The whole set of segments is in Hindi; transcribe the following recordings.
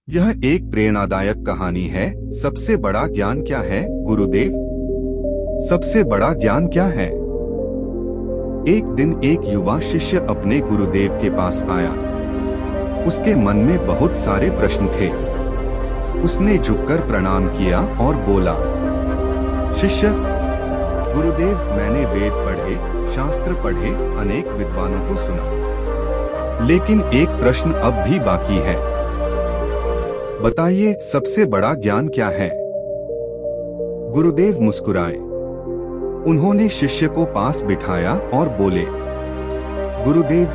यह एक प्रेरणादायक कहानी है। सबसे बड़ा ज्ञान क्या है, गुरुदेव? सबसे बड़ा ज्ञान क्या है? एक दिन एक युवा शिष्य अपने गुरुदेव के पास आया। उसके मन में बहुत सारे प्रश्न थे। उसने झुककर प्रणाम किया और बोला, शिष्य, गुरुदेव, मैंने वेद पढ़े, शास्त्र पढ़े, अनेक विद्वानों को सुना, लेकिन एक प्रश्न अब भी बाकी है। बताइए, सबसे बड़ा ज्ञान क्या है? गुरुदेव मुस्कुराए। उन्होंने शिष्य को पास बिठाया और बोले, गुरुदेव,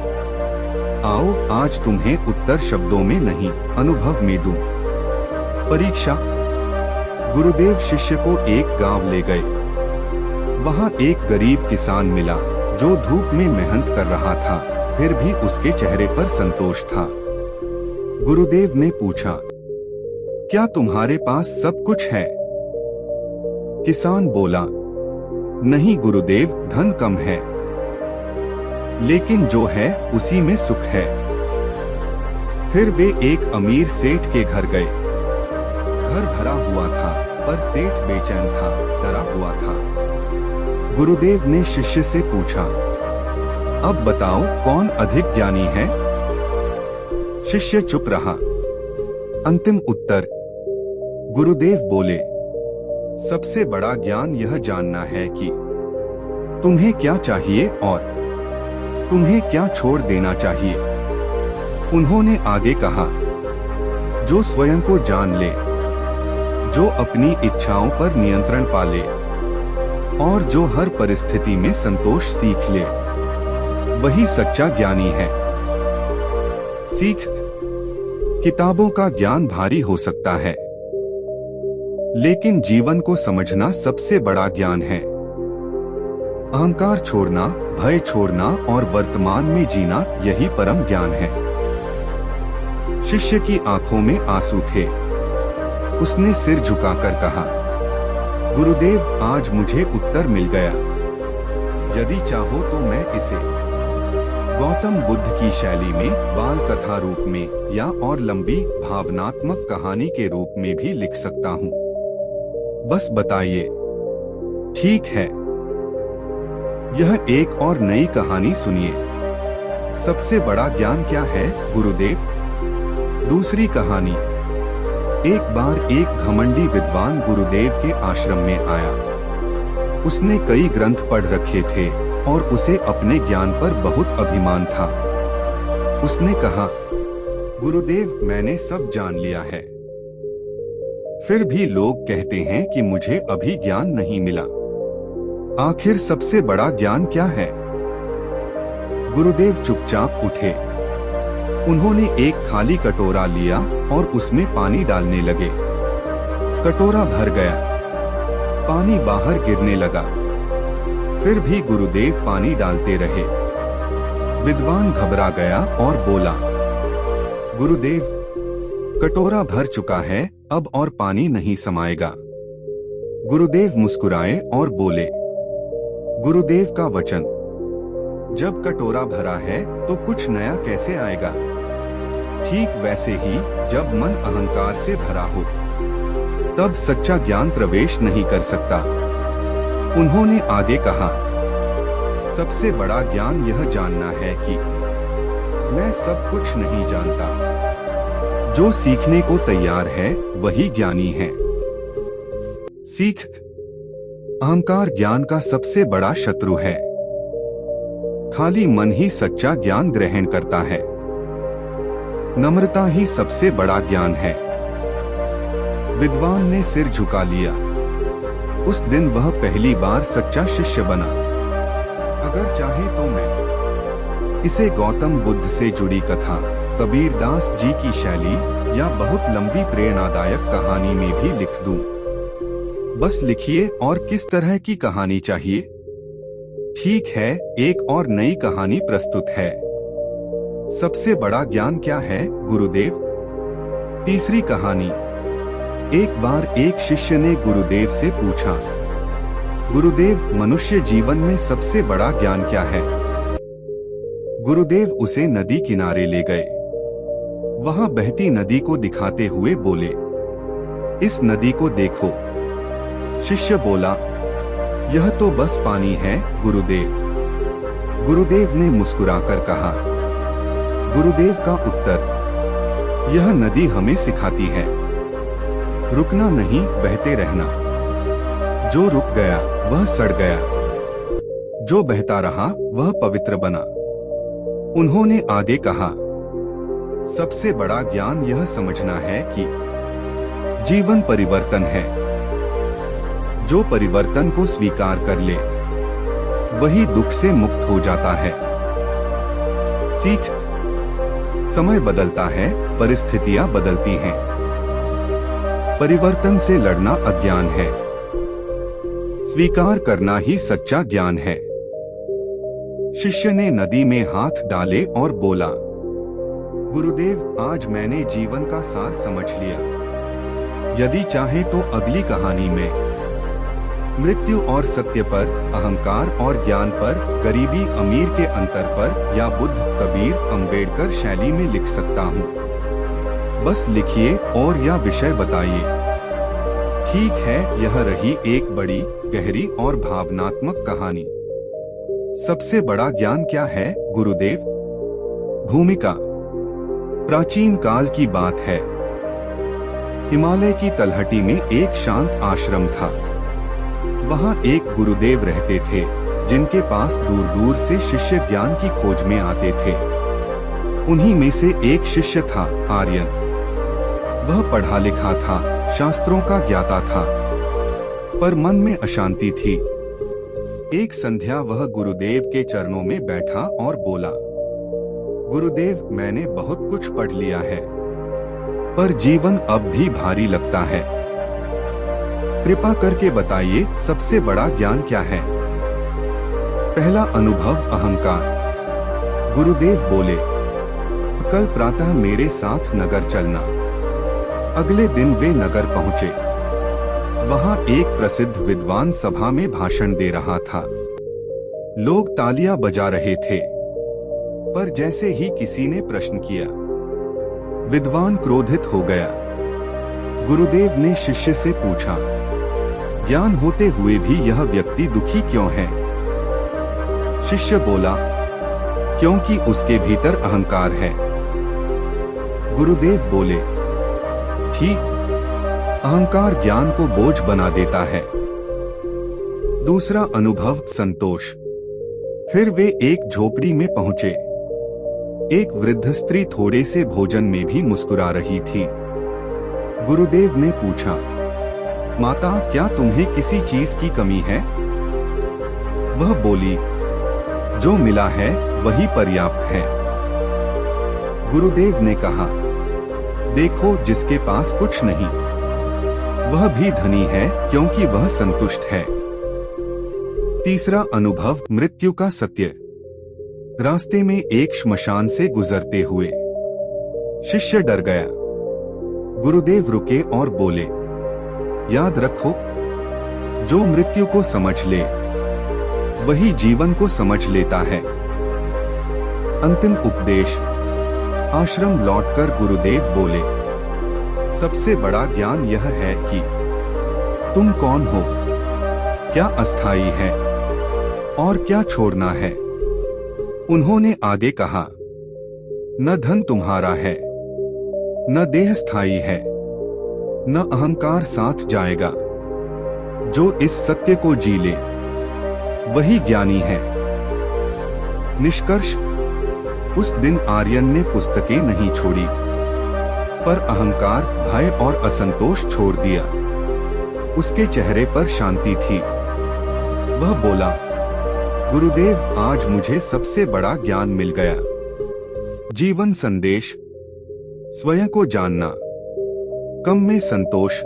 आओ, आज तुम्हें उत्तर शब्दों में नहीं, अनुभव में दूं। परीक्षा। गुरुदेव शिष्य को एक गांव ले गए। वहां एक गरीब किसान मिला जो धूप में मेहनत कर रहा था, फिर भी उसके चेहरे पर संतोष था। गुरुदेव ने पूछा, क्या तुम्हारे पास सब कुछ है? किसान बोला, नहीं गुरुदेव, धन कम है, लेकिन जो है उसी में सुख है। फिर वे एक अमीर सेठ के घर गए। घर भरा हुआ था, पर सेठ बेचैन था, डरा हुआ था। गुरुदेव ने शिष्य से पूछा, अब बताओ, कौन अधिक ज्ञानी है? शिष्य चुप रहा। अंतिम उत्तर। गुरुदेव बोले, सबसे बड़ा ज्ञान यह जानना है कि तुम्हें क्या चाहिए और तुम्हें क्या छोड़ देना चाहिए। उन्होंने आगे कहा, जो स्वयं को जान ले, जो अपनी इच्छाओं पर नियंत्रण पाले और जो हर परिस्थिति में संतोष सीख ले, वही सच्चा ज्ञानी है। सीख। किताबों का ज्ञान भारी हो सकता है, लेकिन जीवन को समझना सबसे बड़ा ज्ञान है। अहंकार छोड़ना, भय छोड़ना और वर्तमान में जीना, यही परम ज्ञान है। शिष्य की आंखों में आंसू थे। उसने सिर झुकाकर कहा, गुरुदेव, आज मुझे उत्तर मिल गया। यदि चाहो तो मैं इसे गौतम बुद्ध की शैली में, बाल कथा रूप में या और लंबी भावनात्मक कहानी के रूप में भी लिख सकता हूँ। बस बताइए। ठीक है। यह एक और नई कहानी सुनिए। सबसे बड़ा ज्ञान क्या है, गुरुदेव? दूसरी कहानी। एक बार एक घमंडी विद्वान गुरुदेव के आश्रम में आया। उसने कई ग्रंथ पढ़ रखे थे और उसे अपने ज्ञान पर बहुत अभिमान था। उसने कहा, गुरुदेव, मैंने सब जान लिया है, फिर भी लोग कहते हैं कि मुझे अभी ज्ञान नहीं मिला। आखिर सबसे बड़ा ज्ञान क्या है? गुरुदेव चुपचाप उठे। उन्होंने एक खाली कटोरा लिया और उसमें पानी डालने लगे। कटोरा भर गया, पानी बाहर गिरने लगा। फिर भी गुरुदेव पानी डालते रहे। विद्वान घबरा गया और बोला, गुरुदेव, कटोरा भर चुका है, अब और पानी नहीं समाएगा। गुरुदेव मुस्कुराए और बोले, गुरुदेव का वचन, जब कटोरा भरा है तो कुछ नया कैसे आएगा? ठीक वैसे ही जब मन अहंकार से भरा हो, तब सच्चा ज्ञान प्रवेश नहीं कर सकता। उन्होंने आगे कहा, सबसे बड़ा ज्ञान यह जानना है कि मैं सब कुछ नहीं जानता। जो सीखने को तैयार है वही ज्ञानी है। सीख। अहंकार ज्ञान का सबसे बड़ा शत्रु है। खाली मन ही सच्चा ज्ञान ग्रहण करता है। नम्रता ही सबसे बड़ा ज्ञान है। विद्वान ने सिर झुका लिया। उस दिन वह पहली बार सच्चा शिष्य बना। अगर चाहे तो मैं इसे गौतम बुद्ध से जुड़ी कथा, कबीरदास जी की शैली या बहुत लंबी प्रेरणादायक कहानी में भी लिख दूं। बस लिखिए, और किस तरह की कहानी चाहिए? ठीक है, एक और नई कहानी प्रस्तुत है। सबसे बड़ा ज्ञान क्या है, गुरुदेव? तीसरी कहानी। एक बार एक शिष्य ने गुरुदेव से पूछा, गुरुदेव, मनुष्य जीवन में सबसे बड़ा ज्ञान क्या है? गुरुदेव उसे नदी किनारे ले गए। वहां बहती नदी को दिखाते हुए बोले, इस नदी को देखो। शिष्य बोला, यह तो बस पानी है गुरुदेव। गुरुदेव ने मुस्कुराकर कहा। गुरुदेव का उत्तर, यह नदी हमें सिखाती है, रुकना नहीं, बहते रहना। जो रुक गया वह सड़ गया, जो बहता रहा वह पवित्र बना। उन्होंने आगे कहा, सबसे बड़ा ज्ञान यह समझना है कि जीवन परिवर्तन है। जो परिवर्तन को स्वीकार कर ले वही दुख से मुक्त हो जाता है। सीख, समय बदलता है, परिस्थितियां बदलती हैं। परिवर्तन से लड़ना अज्ञान है, स्वीकार करना ही सच्चा ज्ञान है। शिष्य ने नदी में हाथ डाले और बोला, गुरुदेव, आज मैंने जीवन का सार समझ लिया। यदि चाहे तो अगली कहानी में मृत्यु और सत्य पर, अहंकार और ज्ञान पर, गरीबी अमीर के अंतर पर, या बुद्ध, कबीर, अंबेडकर शैली में लिख सकता हूँ। बस लिखिए और या विषय बताइए। ठीक है, यह रही एक बड़ी, गहरी और भावनात्मक कहानी। सबसे बड़ा ज्ञान क्या है गुरुदेव? भूमिका। प्राचीन काल की बात है। हिमालय की तलहटी में एक शांत आश्रम था। वहाँ एक गुरुदेव रहते थे जिनके पास दूर दूर से शिष्य ज्ञान की खोज में आते थे। उन्हीं में से एक शिष्य था आर्यन। वह पढ़ा लिखा था, शास्त्रों का ज्ञाता था, पर मन में अशांति थी। एक संध्या वह गुरुदेव के चरणों में बैठा और बोला, गुरुदेव, मैंने बहुत कुछ पढ़ लिया है, पर जीवन अब भी भारी लगता है। कृपा करके बताइए, सबसे बड़ा ज्ञान क्या है? पहला अनुभव, अहंकार। गुरुदेव बोले, कल प्रातः मेरे साथ नगर चलना। अगले दिन वे नगर पहुंचे। वहां एक प्रसिद्ध विद्वान सभा में भाषण दे रहा था। लोग तालियां बजा रहे थे, पर जैसे ही किसी ने प्रश्न किया, विद्वान क्रोधित हो गया। गुरुदेव ने शिष्य से पूछा, ज्ञान होते हुए भी यह व्यक्ति दुखी क्यों है? शिष्य बोला, क्योंकि उसके भीतर अहंकार है। गुरुदेव बोले, ठीक, अहंकार ज्ञान को बोझ बना देता है। दूसरा अनुभव, संतोष। फिर वे एक झोपड़ी में पहुंचे। एक वृद्ध स्त्री थोड़े से भोजन में भी मुस्कुरा रही थी। गुरुदेव ने पूछा, माता, क्या तुम्हें किसी चीज की कमी है? वह बोली, जो मिला है वही पर्याप्त है। गुरुदेव ने कहा, देखो, जिसके पास कुछ नहीं वह भी धनी है, क्योंकि वह संतुष्ट है। तीसरा अनुभव, मृत्यु का सत्य। रास्ते में एक श्मशान से गुजरते हुए शिष्य डर गया। गुरुदेव रुके और बोले, याद रखो, जो मृत्यु को समझ ले वही जीवन को समझ लेता है। अंतिम उपदेश। आश्रम लौटकर गुरुदेव बोले, सबसे बड़ा ज्ञान यह है कि तुम कौन हो, क्या अस्थायी है और क्या छोड़ना है। उन्होंने आगे कहा, न धन तुम्हारा है, न देह स्थायी है, न अहंकार साथ जाएगा। जो इस सत्य को जी ले वही ज्ञानी है। निष्कर्ष। उस दिन आर्यन ने पुस्तकें नहीं छोड़ी, पर अहंकार, भय और असंतोष छोड़ दिया। उसके चेहरे पर शांति थी। वह बोला, गुरुदेव, आज मुझे सबसे बड़ा ज्ञान मिल गया। जीवन संदेश। स्वयं को जानना, कम में संतोष,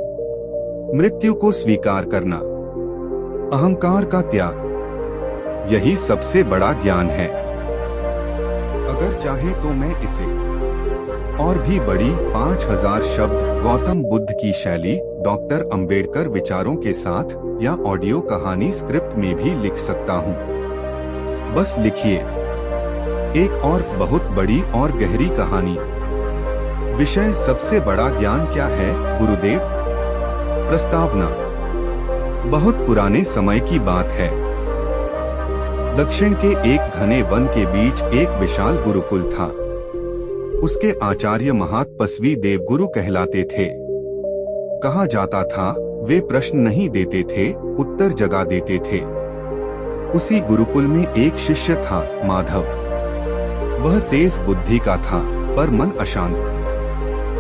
मृत्यु को स्वीकार करना, अहंकार का त्याग, यही सबसे बड़ा ज्ञान है। अगर चाहे तो मैं इसे और भी बड़ी 5000 शब्द गौतम बुद्ध की शैली, डॉक्टर अंबेडकर विचारों के साथ या ऑडियो कहानी स्क्रिप्ट में भी लिख सकता हूँ। बस लिखिए, एक और बहुत बड़ी और गहरी कहानी। विषय सबसे बड़ा ज्ञान क्या है गुरुदेव? प्रस्तावना। बहुत पुराने समय की बात है। दक्षिण के एक घने वन के बीच एक विशाल गुरुकुल था। उसके आचार्य महातपस्वी देवगुरु कहलाते थे। कहा जाता था वे प्रश्न नहीं देते थे, उत्तर जगा देते थे। उसी गुरुकुल में एक शिष्य था, माधव। वह तेज बुद्धि का था, पर मन अशांत।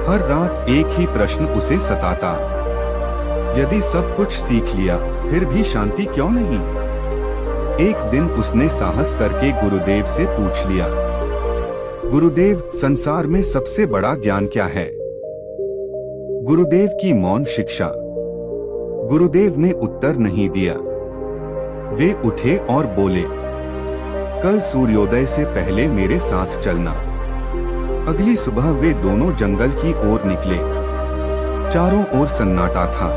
हर रात एक ही प्रश्न उसे सताता, यदि सब कुछ सीख लिया फिर भी शांति क्यों नहीं? एक दिन उसने साहस करके गुरुदेव से पूछ लिया, गुरुदेव, संसार में सबसे बड़ा ज्ञान क्या है? गुरुदेव की मौन शिक्षा। गुरुदेव ने उत्तर नहीं दिया। वे उठे और बोले, कल सूर्योदय से पहले मेरे साथ चलना। अगली सुबह वे दोनों जंगल की ओर निकले। चारों ओर सन्नाटा था,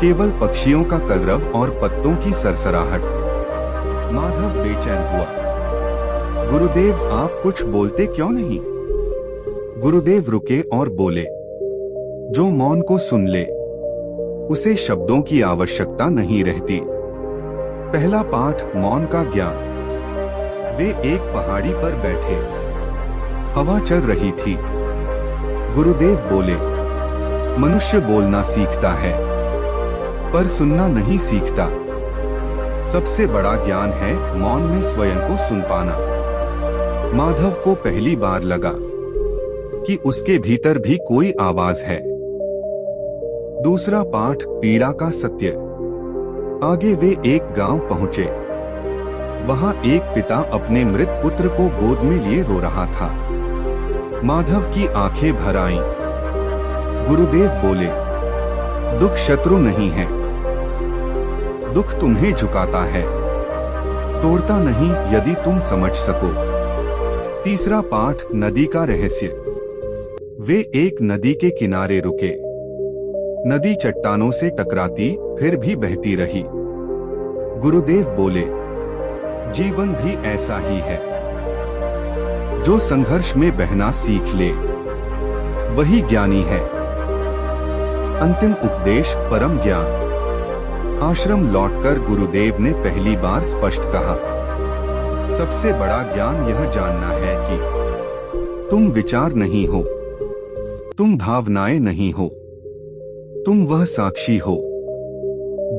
केवल पक्षियों का कलरव और पत्तों की सरसराहट। माधव बेचैन हुआ। गुरुदेव, आप कुछ बोलते क्यों नहीं? गुरुदेव रुके और बोले, जो मौन को सुन ले उसे शब्दों की आवश्यकता नहीं रहती। पहला पाठ, मौन का ज्ञान। वे एक पहाड़ी पर बैठे, हवा चल रही थी। गुरुदेव बोले, मनुष्य बोलना सीखता है पर सुनना नहीं सीखता। सबसे बड़ा ज्ञान है मौन में स्वयं को सुन पाना। माधव को पहली बार लगा कि उसके भीतर भी कोई आवाज है। दूसरा पाठ, पीड़ा का सत्य। आगे वे एक गांव पहुंचे। वहां एक पिता अपने मृत पुत्र को गोद में लिए रो रहा था। माधव की आंखें भर आईं। गुरुदेव बोले, दुख शत्रु नहीं है, दुख तुम्हें झुकाता है, तोड़ता नहीं यदि तुम समझ सको। तीसरा पाठ, नदी का रहस्य। वे एक नदी के किनारे रुके। नदी चट्टानों से टकराती फिर भी बहती रही। गुरुदेव बोले, जीवन भी ऐसा ही है। जो संघर्ष में बहना सीख ले वही ज्ञानी है। अंतिम उपदेश, परम ज्ञान। आश्रम लौटकर गुरुदेव ने पहली बार स्पष्ट कहा, सबसे बड़ा ज्ञान यह जानना है कि तुम विचार नहीं हो, तुम भावनाएं नहीं हो, तुम वह साक्षी हो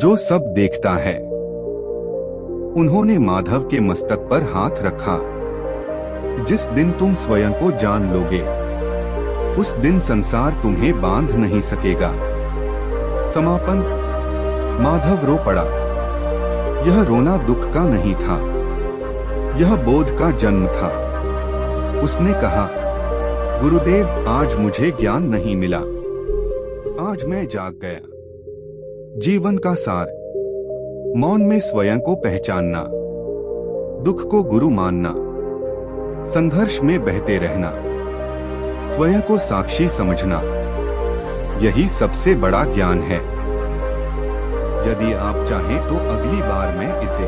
जो सब देखता है। उन्होंने माधव के मस्तक पर हाथ रखा। जिस दिन तुम स्वयं को जान लोगे उस दिन संसार तुम्हें बांध नहीं सकेगा। समापन। माधव रो पड़ा। यह रोना दुख का नहीं था, यह बोध का जन्म था। उसने कहा, गुरुदेव, आज मुझे ज्ञान नहीं मिला, आज मैं जाग गया। जीवन का सार, मौन में स्वयं को पहचानना, दुख को गुरु मानना, संघर्ष में बहते रहना, स्वयं को साक्षी समझना, यही सबसे बड़ा ज्ञान है। यदि आप चाहें तो अगली बार मैं इसे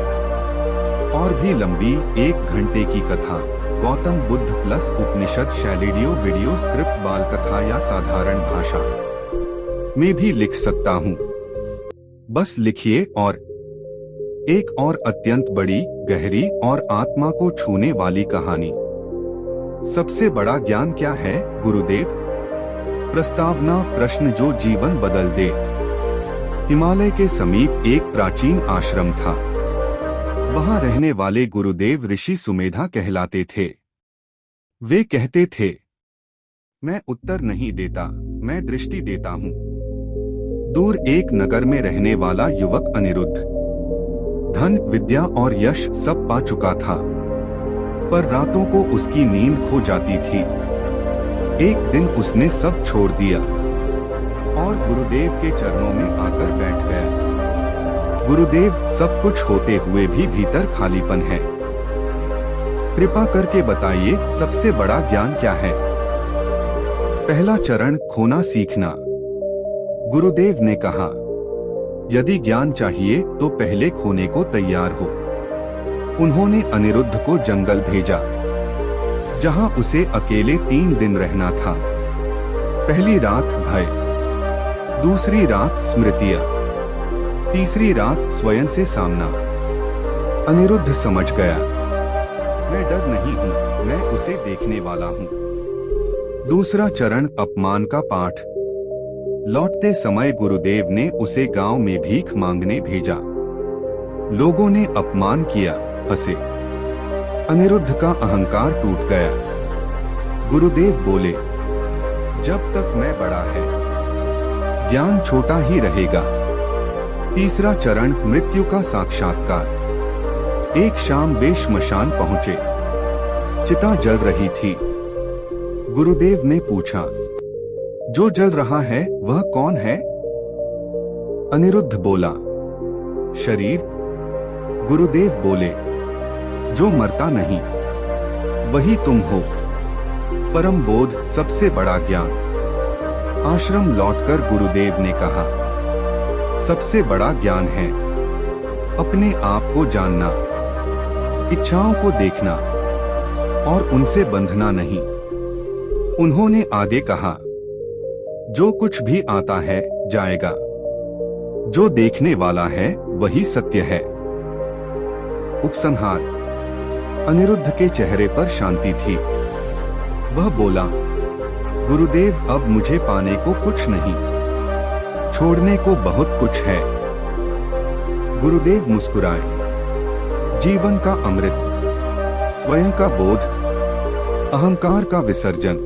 और भी लंबी 1 घंटे की कथा, गौतम बुद्ध प्लस उपनिषद शैलीडियो वीडियो स्क्रिप्ट बाल कथा या साधारण भाषा में भी लिख सकता हूँ। बस लिखिए। और एक और अत्यंत बड़ी, गहरी और आत्मा को छूने वाली कहानी। सबसे बड़ा ज्ञान क्या है गुरुदेव? प्रस्तावना, प्रश्न जो जीवन बदल दे। हिमालय के समीप एक प्राचीन आश्रम था। वहां रहने वाले गुरुदेव ऋषि सुमेधा कहलाते थे। वे कहते थे, मैं उत्तर नहीं देता, मैं दृष्टि देता हूँ। दूर एक नगर में रहने वाला युवक अनिरुद्ध धन, विद्या और यश सब पा चुका था, पर रातों को उसकी नींद खो जाती थी। एक दिन उसने सब छोड़ दिया और गुरुदेव के चरणों में आकर बैठ गया। गुरुदेव, सब कुछ होते हुए भी भीतर खालीपन है। कृपा करके बताइए, सबसे बड़ा ज्ञान क्या है? पहला चरण, खोना सीखना। गुरुदेव ने कहा, यदि ज्ञान चाहिए तो पहले खोने को तैयार हो। उन्होंने अनिरुद्ध को जंगल भेजा, जहां उसे अकेले 3 दिन रहना था। पहली रात भय, दूसरी रात स्मृतियां, तीसरी रात स्वयं से सामना। अनिरुद्ध समझ गया, मैं डर नहीं हूँ, मैं उसे देखने वाला हूँ। दूसरा चरण अपमान का पाठ। लौटते समय गुरुदेव ने उसे गांव में भीख मांगने भेजा। लोगों ने अपमान किया, हंसे। अनिरुद्ध का अहंकार टूट गया। गुरुदेव बोले, जब तक मैं बड़ा है, ज्ञान छोटा ही रहेगा। तीसरा चरण मृत्यु का साक्षात्कार। एक शाम वे श्मशान पहुंचे। चिता जल रही थी। गुरुदेव ने पूछा, जो जल रहा है वह कौन है? अनिरुद्ध बोला, शरीर। गुरुदेव बोले, जो मरता नहीं वही तुम हो। परम बोध सबसे बड़ा ज्ञान। आश्रम लौटकर गुरुदेव ने कहा, सबसे बड़ा ज्ञान है अपने आप को जानना, इच्छाओं को देखना और उनसे बंधना नहीं। उन्होंने आगे कहा, जो कुछ भी आता है जाएगा, जो देखने वाला है वही सत्य है। उपसंहार। अनिरुद्ध के चेहरे पर शांति थी। वह बोला, गुरुदेव, अब मुझे पाने को कुछ नहीं, छोड़ने को बहुत कुछ है। गुरुदेव मुस्कुराए। जीवन का अमृत, स्वयं का बोध, अहंकार का विसर्जन,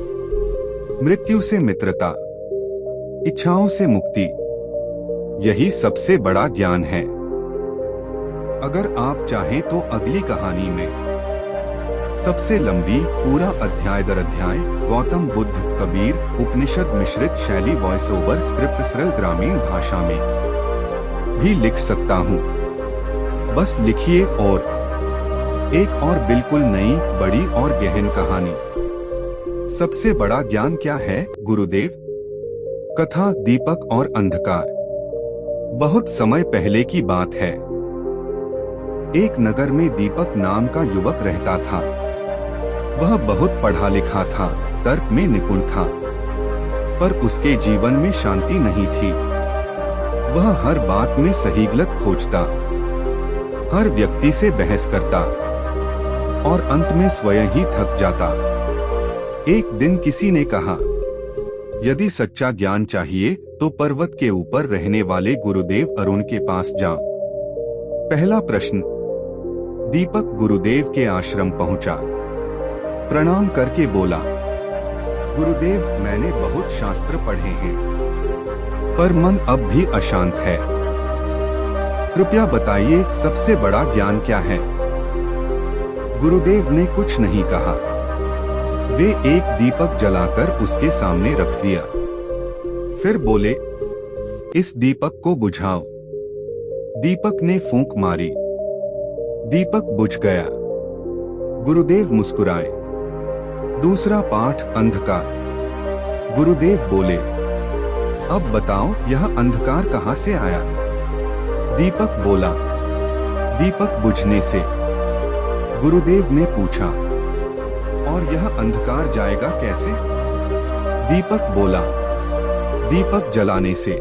मृत्यु से मित्रता, इच्छाओं से मुक्ति, यही सबसे बड़ा ज्ञान है। अगर आप चाहें तो अगली कहानी में सबसे लंबी, पूरा अध्याय दर अध्याय, गौतम बुद्ध, कबीर, उपनिषद मिश्रित शैली, वॉइस ओवर स्क्रिप्ट, सरल ग्रामीण भाषा में भी लिख सकता हूँ। बस लिखिए। और एक और बिल्कुल नई, बड़ी और गहन कहानी। सबसे बड़ा ज्ञान क्या है, गुरुदेव? कथा, दीपक और अंधकार। बहुत समय पहले की बात है। एक नगर में दीपक नाम का युवक रहता था। वह बहुत पढ़ा लिखा था, तर्क में निपुण था, पर उसके जीवन में शांति नहीं थी। वह हर बात में सही गलत खोजता, हर व्यक्ति से बहस करता और अंत में स्वयं ही थक जाता। एक दिन किसी ने कहा, यदि सच्चा ज्ञान चाहिए तो पर्वत के ऊपर रहने वाले गुरुदेव अरुण के पास जाओ। पहला प्रश्न। दीपक गुरुदेव के आश्रम पहुंचा। प्रणाम करके बोला, गुरुदेव, मैंने बहुत शास्त्र पढ़े हैं, पर मन अब भी अशांत है। कृपया बताइए, सबसे बड़ा ज्ञान क्या है? गुरुदेव ने कुछ नहीं कहा। वे एक दीपक जलाकर उसके सामने रख दिया। फिर बोले, इस दीपक को बुझाओ। दीपक ने फूंक मारी। दीपक बुझ गया। गुरुदेव मुस्कुराए। दूसरा पाठ, अंधकार। गुरुदेव बोले, अब बताओ, यह अंधकार कहां से आया? दीपक बोला, दीपक बुझने से। गुरुदेव ने पूछा, और यह अंधकार जाएगा कैसे? दीपक बोला, दीपक जलाने से।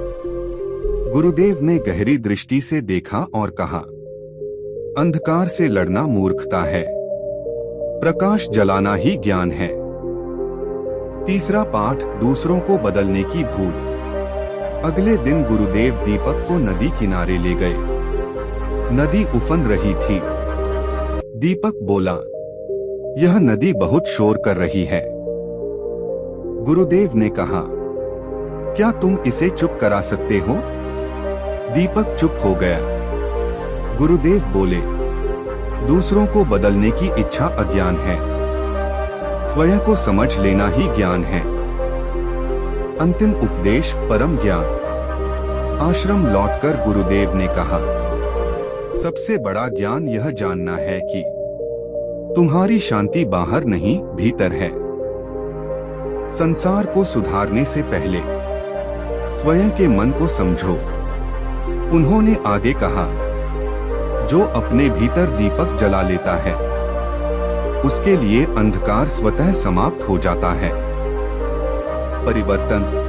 गुरुदेव ने गहरी दृष्टि से देखा और कहा, अंधकार से लड़ना मूर्खता है, प्रकाश जलाना ही ज्ञान है। तीसरा पाठ, दूसरों को बदलने की भूल। अगले दिन गुरुदेव दीपक को नदी किनारे ले गए। नदी उफन रही थी। दीपक बोला, यह नदी बहुत शोर कर रही है। गुरुदेव ने कहा, क्या तुम इसे चुप करा सकते हो? दीपक चुप हो गया। गुरुदेव बोले, दूसरों को बदलने की इच्छा अज्ञान है, स्वयं को समझ लेना ही ज्ञान है। अंतिम उपदेश, परम ज्ञान। आश्रम लौटकर गुरुदेव ने कहा, सबसे बड़ा ज्ञान यह जानना है कि तुम्हारी शांति बाहर नहीं, भीतर है। संसार को सुधारने से पहले स्वयं के मन को समझो। उन्होंने आगे कहा, जो अपने भीतर दीपक जला लेता है, उसके लिए अंधकार स्वतः समाप्त हो जाता है। परिवर्तन।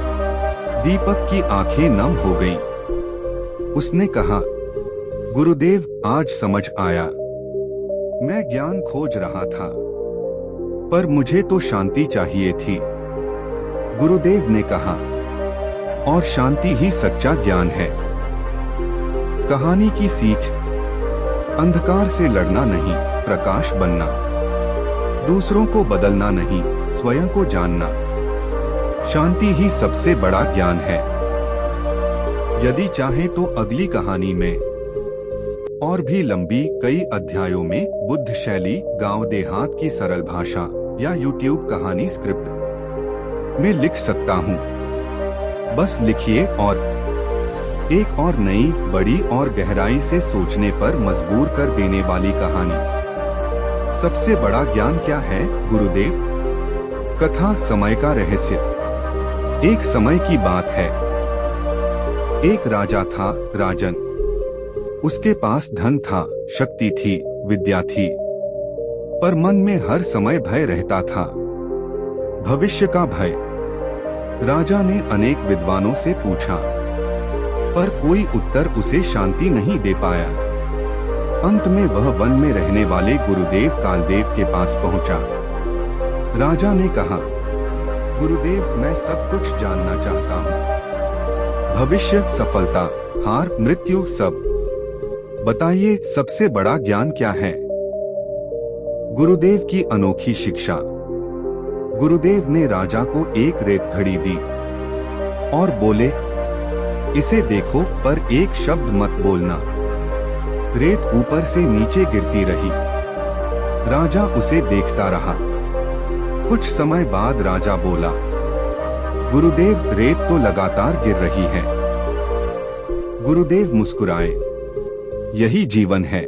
दीपक की आंखें नम हो गईं। उसने कहा, गुरुदेव, आज समझ आया। मैं ज्ञान खोज रहा था, पर मुझे तो शांति चाहिए थी। गुरुदेव ने कहा, और शांति ही सच्चा ज्ञान है। कहानी की सीख: अंधकार से लड़ना नहीं, प्रकाश बनना। दूसरों को बदलना नहीं, स्वयं को जानना। शांति ही सबसे बड़ा ज्ञान है। यदि चाहे तो अगली कहानी में और भी लंबी कई अध्यायों में बुद्ध शैली, गांव देहात की सरल भाषा या यूट्यूब कहानी स्क्रिप्ट में लिख सकता हूं। बस लिखिए। और एक और नई, बड़ी और गहराई से सोचने पर मजबूर कर देने वाली कहानी। सबसे बड़ा ज्ञान क्या है, गुरुदेव? कथा समय का रहस्य। एक समय की बात है। एक राजा था, राजन। उसके पास धन था, शक्ति थी, विद्या थी, पर मन में हर समय भय रहता था, भविष्य का भय। राजा ने अनेक विद्वानों से पूछा, पर कोई उत्तर उसे शांति नहीं दे पाया। अंत में वह वन में रहने वाले गुरुदेव कालदेव के पास पहुंचा। राजा ने कहा, गुरुदेव, मैं सब कुछ जानना चाहता हूँ। भविष्य, सफलता, हार, मृत्यु, सब बताइए, सबसे बड़ा ज्ञान क्या है? गुरुदेव की अनोखी शिक्षा। गुरुदेव ने राजा को एक रेत घड़ी दी और बोले, इसे देखो, पर एक शब्द मत बोलना। रेत ऊपर से नीचे गिरती रही। राजा उसे देखता रहा। कुछ समय बाद राजा बोला, गुरुदेव, रेत तो लगातार गिर रही है। गुरुदेव मुस्कुराए। यही जीवन है।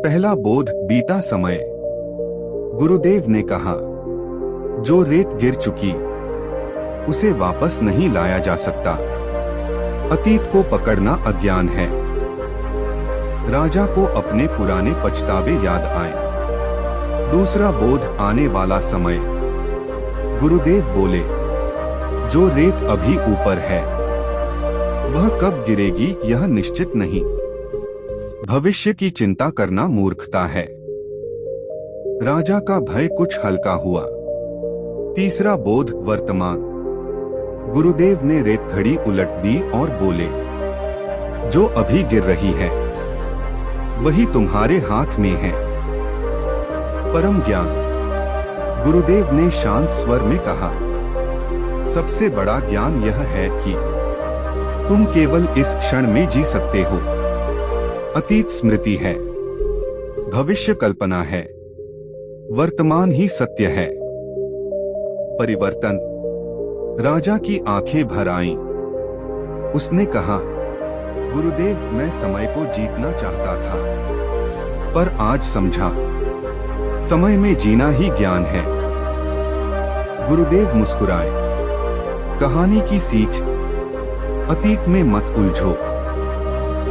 पहला बोध, बीता समय। गुरुदेव ने कहा, जो रेत गिर चुकी उसे वापस नहीं लाया जा सकता। अतीत को पकड़ना अज्ञान है। राजा को अपने पुराने पछतावे याद आए। दूसरा बोध, आने वाला समय। गुरुदेव बोले, जो रेत अभी ऊपर है वह कब गिरेगी यह निश्चित नहीं। भविष्य की चिंता करना मूर्खता है। राजा का भय कुछ हल्का हुआ। तीसरा बोध, वर्तमान। गुरुदेव ने रेत घड़ी उलट दी और बोले, जो अभी गिर रही है वही तुम्हारे हाथ में है। परम ज्ञान। गुरुदेव ने शांत स्वर में कहा, सबसे बड़ा ज्ञान यह है कि तुम केवल इस क्षण में जी सकते हो। अतीत स्मृति है, भविष्य कल्पना है, वर्तमान ही सत्य है। परिवर्तन। राजा की आंखें भर आईं। उसने कहा, गुरुदेव, मैं समय को जीतना चाहता था, पर आज समझा, समय में जीना ही ज्ञान है। गुरुदेव मुस्कुराए। कहानी की सीख: अतीत में मत उलझो,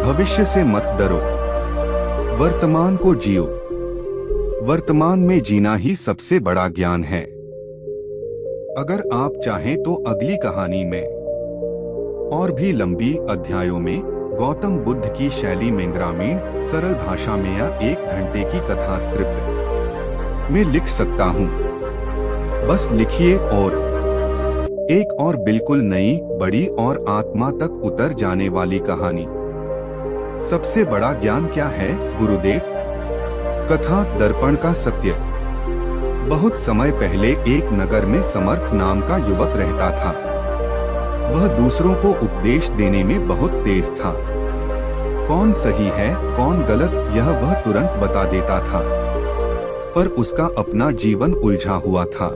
भविष्य से मत डरो, वर्तमान को जियो। वर्तमान में जीना ही सबसे बड़ा ज्ञान है। अगर आप चाहें तो अगली कहानी में और भी लंबी अध्यायों में गौतम बुद्ध की शैली में ग्रामीण सरल भाषा में या 1 घंटे की कथा स्क्रिप्ट में लिख सकता हूँ। बस लिखिए। और एक और बिल्कुल नई, बड़ी और आत्मा तक उतर जाने वाली कहानी। सबसे बड़ा ज्ञान क्या है, गुरुदेव? कथा दर्पण का सत्य। बहुत समय पहले एक नगर में समर्थ नाम का युवक रहता था। वह दूसरों को उपदेश देने में बहुत तेज था। कौन सही है, कौन गलत, यह वह तुरंत बता देता था। पर उसका अपना जीवन उलझा हुआ था।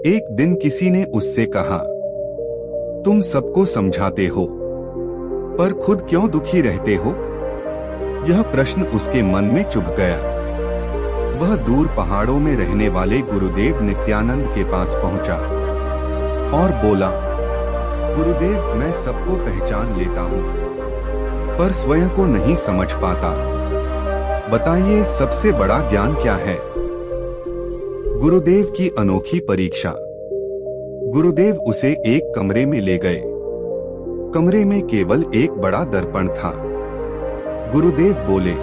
एक दिन किसी ने उससे कहा, तुम सबको समझाते हो, पर खुद क्यों दुखी रहते हो? यह प्रश्न उसके मन में चुभ गया। वह दूर पहाड़ों में रहने वाले गुरुदेव नित्यानंद के पास पहुंचा और बोला, गुरुदेव, मैं सबको पहचान लेता हूँ, पर स्वयं को नहीं समझ पाता। बताइए, सबसे बड़ा ज्ञान क्या है? गुरुदेव की अनोखी परीक्षा। गुरुदेव उसे एक कमरे में ले गए। कमरे में केवल एक बड़ा दर्पण था। गुरुदेव बोले,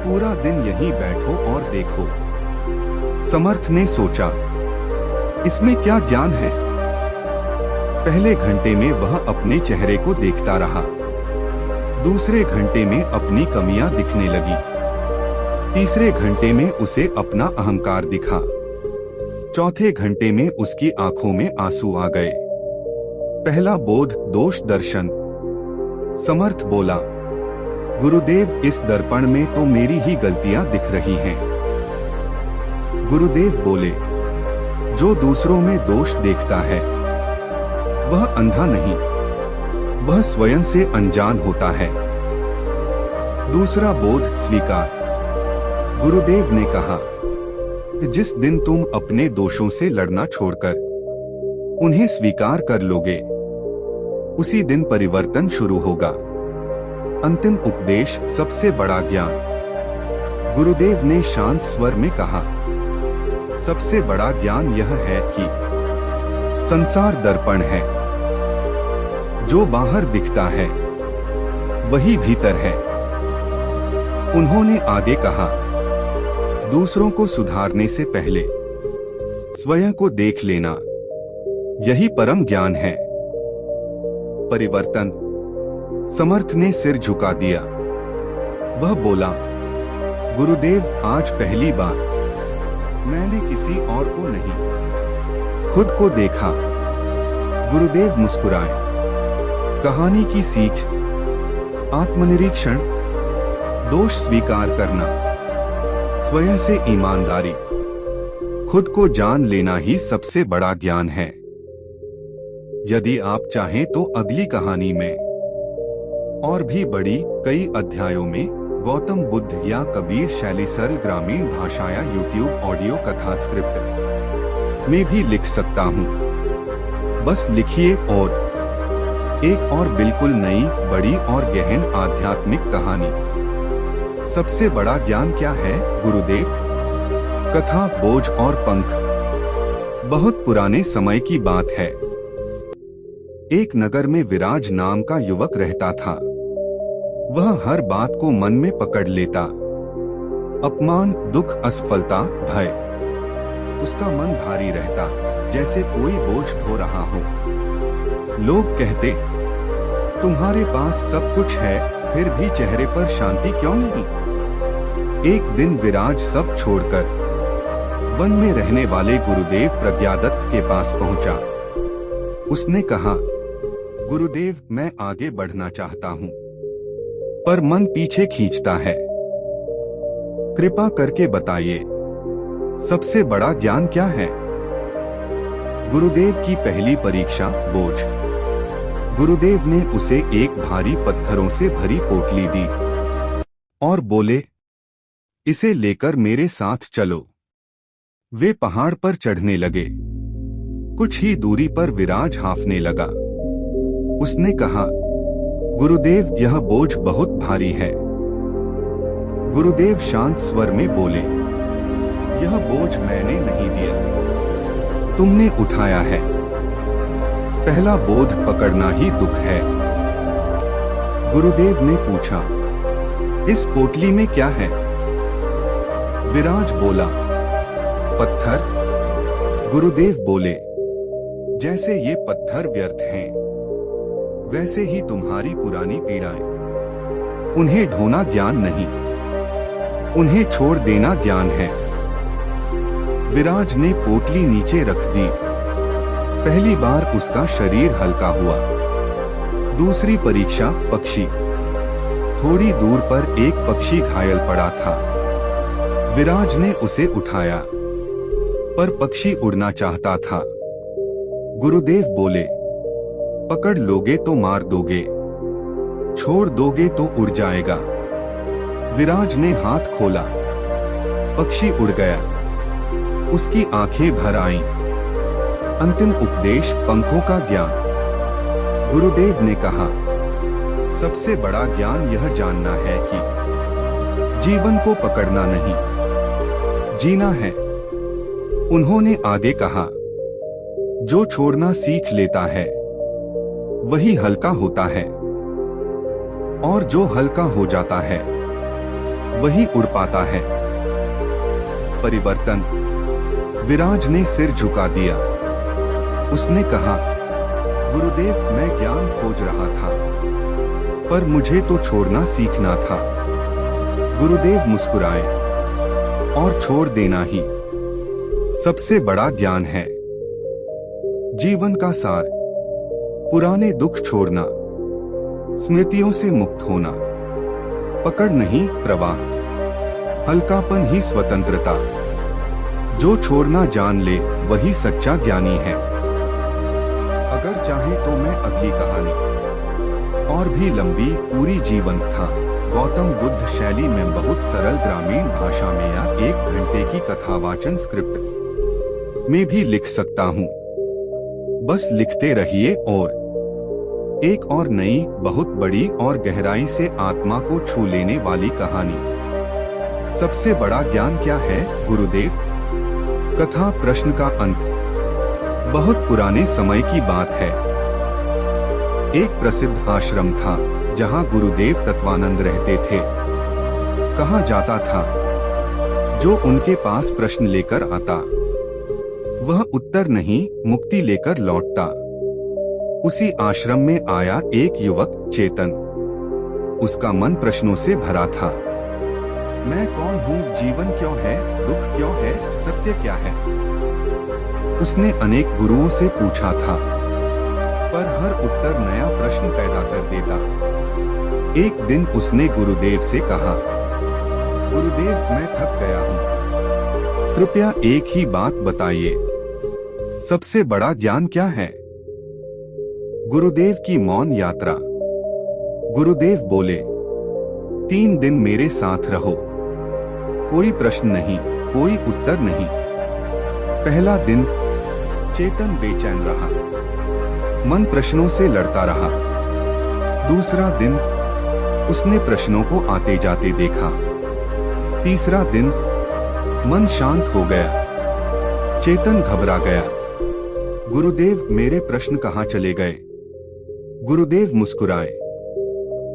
पूरा दिन यहीं बैठो और देखो। समर्थ ने सोचा, इसमें क्या ज्ञान है। पहले घंटे में वह अपने चेहरे को देखता रहा। दूसरे घंटे में अपनी कमियां दिखने लगी। तीसरे घंटे में उसे अपना अहंकार दिखा। चौथे घंटे में उसकी आंखों में आंसू आ गए। पहला बोध दोष दर्शन। समर्थ बोला, गुरुदेव इस दर्पण में तो मेरी ही गलतियां दिख रही हैं। गुरुदेव बोले, जो दूसरों में दोष देखता है वह अंधा नहीं, वह स्वयं से अनजान होता है। दूसरा बोध स्वीकार। गुरुदेव ने कहा कि जिस दिन तुम अपने दोषों से लड़ना छोड़कर उन्हें स्वीकार कर लोगे, उसी दिन परिवर्तन शुरू होगा। अंतिम उपदेश सबसे बड़ा ज्ञान। गुरुदेव ने शांत स्वर में कहा, सबसे बड़ा ज्ञान यह है कि संसार दर्पण है। जो बाहर दिखता है वही भीतर है। उन्होंने आगे कहा, दूसरों को सुधारने से पहले स्वयं को देख लेना, यही परम ज्ञान है। परिवर्तन। समर्थ ने सिर झुका दिया। वह बोला, गुरुदेव आज पहली बार मैंने किसी और को नहीं, खुद को देखा। गुरुदेव मुस्कुराए। कहानी की सीख। आत्मनिरीक्षण, दोष स्वीकार करना, स्वयं से ईमानदारी, खुद को जान लेना ही सबसे बड़ा ज्ञान है। यदि आप चाहें तो अगली कहानी में और भी बड़ी कई अध्यायों में गौतम बुद्ध या कबीर शैली सरल ग्रामीण भाषा या यूट्यूब ऑडियो कथा स्क्रिप्ट में भी लिख सकता हूँ। बस लिखिए और एक और बिल्कुल नई, बड़ी और गहन आध्यात्मिक कहानी। सबसे बड़ा ज्ञान क्या है गुरुदेव? कथा बोझ और पंख। बहुत पुराने समय की बात है। एक नगर में विराज नाम का युवक रहता था। वह हर बात को मन में पकड़ लेता। अपमान, दुख, असफलता, भय। उसका मन भारी रहता, जैसे कोई बोझ ढो रहा हो। लोग कहते, तुम्हारे पास सब कुछ है, फिर भी चेहरे पर शांति क्यों नहीं? एक दिन विराज सब छोड़कर वन में रहने वाले गुरुदेव प्रज्ञादत्त के पास पहुंचा। उसने कहा, गुरुदेव मैं आगे बढ़ना चाहता हूं, पर मन पीछे खींचता है। कृपा करके बताइए, सबसे बड़ा ज्ञान क्या है? गुरुदेव की पहली परीक्षा बोझ। गुरुदेव ने उसे एक भारी पत्थरों से भरी पोटली दी और बोले, इसे लेकर मेरे साथ चलो। वे पहाड़ पर चढ़ने लगे। कुछ ही दूरी पर विराज हांफने लगा। उसने कहा, गुरुदेव यह बोझ बहुत भारी है। गुरुदेव शांत स्वर में बोले, यह बोझ मैंने नहीं दिया, तुमने उठाया है। पहला बोध पकड़ना ही दुख है। गुरुदेव ने पूछा, इस पोटली में क्या है? विराज बोला, पत्थर। गुरुदेव बोले, जैसे ये पत्थर व्यर्थ हैं, वैसे ही तुम्हारी पुरानी पीड़ाएं। उन्हें ढोना ज्ञान नहीं, उन्हें छोड़ देना ज्ञान है। विराज ने पोटली नीचे रख दी। पहली बार उसका शरीर हल्का हुआ। दूसरी परीक्षा पक्षी। थोड़ी दूर पर एक पक्षी घायल पड़ा था। विराज ने उसे उठाया, पर पक्षी उड़ना चाहता था। गुरुदेव बोले, पकड़ लोगे तो मार दोगे, छोड़ दोगे तो उड़ जाएगा। विराज ने हाथ खोला, पक्षी उड़ गया। उसकी आंखें भर आईं। अंतिम उपदेश पंखों का ज्ञान। गुरुदेव ने कहा, सबसे बड़ा ज्ञान यह जानना है कि जीवन को पकड़ना नहीं, जीना है। उन्होंने आगे कहा, जो छोड़ना सीख लेता है वही हल्का होता है, और जो हल्का हो जाता है वही उड़ पाता है। परिवर्तन। विराज ने सिर झुका दिया। उसने कहा, गुरुदेव, मैं ज्ञान खोज रहा था, पर मुझे तो छोड़ना सीखना था। गुरुदेव मुस्कुराए, और छोड़ देना ही सबसे बड़ा ज्ञान है। जीवन का सार। पुराने दुख छोड़ना, स्मृतियों से मुक्त होना, पकड़ नहीं प्रवाह, हल्कापन ही स्वतंत्रता। जो छोड़ना जान ले वही सच्चा ज्ञानी है। अगर चाहे तो मैं अगली कहानी, और भी लंबी, पूरी जीवंत था, गौतम बुद्ध शैली में बहुत सरल ग्रामीण भाषा में या 1 घंटे की कथावाचन स्क्रिप्ट में भी लिख सकता हूँ। बस लिखते रहिए। और एक और नई, बहुत बड़ी और गहराई से आत्मा को छू लेने वाली कहानी। सबसे बड़ा ज्ञान क्या है, गुरुदेव? कथा प्रश्न का अंत। बहुत पुराने समय की बात है। एक प्रसिद्ध आश्रम था जहां गुरुदेव तत्वानंद रहते थे। कहा जाता था, जो उनके पास प्रश्न लेकर आता वह उत्तर नहीं, मुक्ति लेकर लौटता। उसी आश्रम में आया एक युवक, चेतन। उसका मन प्रश्नों से भरा था। मैं कौन हूँ? जीवन क्यों है? दुख क्यों है? सत्य क्या है? उसने अनेक गुरुओं से पूछा था, पर हर उत्तर नया प्रश्न पैदा कर देता। एक दिन उसने गुरुदेव से कहा, गुरुदेव, मैं थक गया हूँ, कृपया एक ही बात बताइए, सबसे बड़ा ज्ञान क्या है? गुरुदेव की मौन यात्रा। गुरुदेव बोले, 3 दिन मेरे साथ रहो, कोई प्रश्न नहीं, कोई उत्तर नहीं। पहला दिन, चेतन बेचैन रहा, मन प्रश्नों से लड़ता रहा। दूसरा दिन, उसने प्रश्नों को आते जाते देखा। तीसरा दिन, मन शांत हो गया, चेतन घबरा गया। गुरुदेव, मेरे प्रश्न कहाँ चले गए? गुरुदेव मुस्कुराए।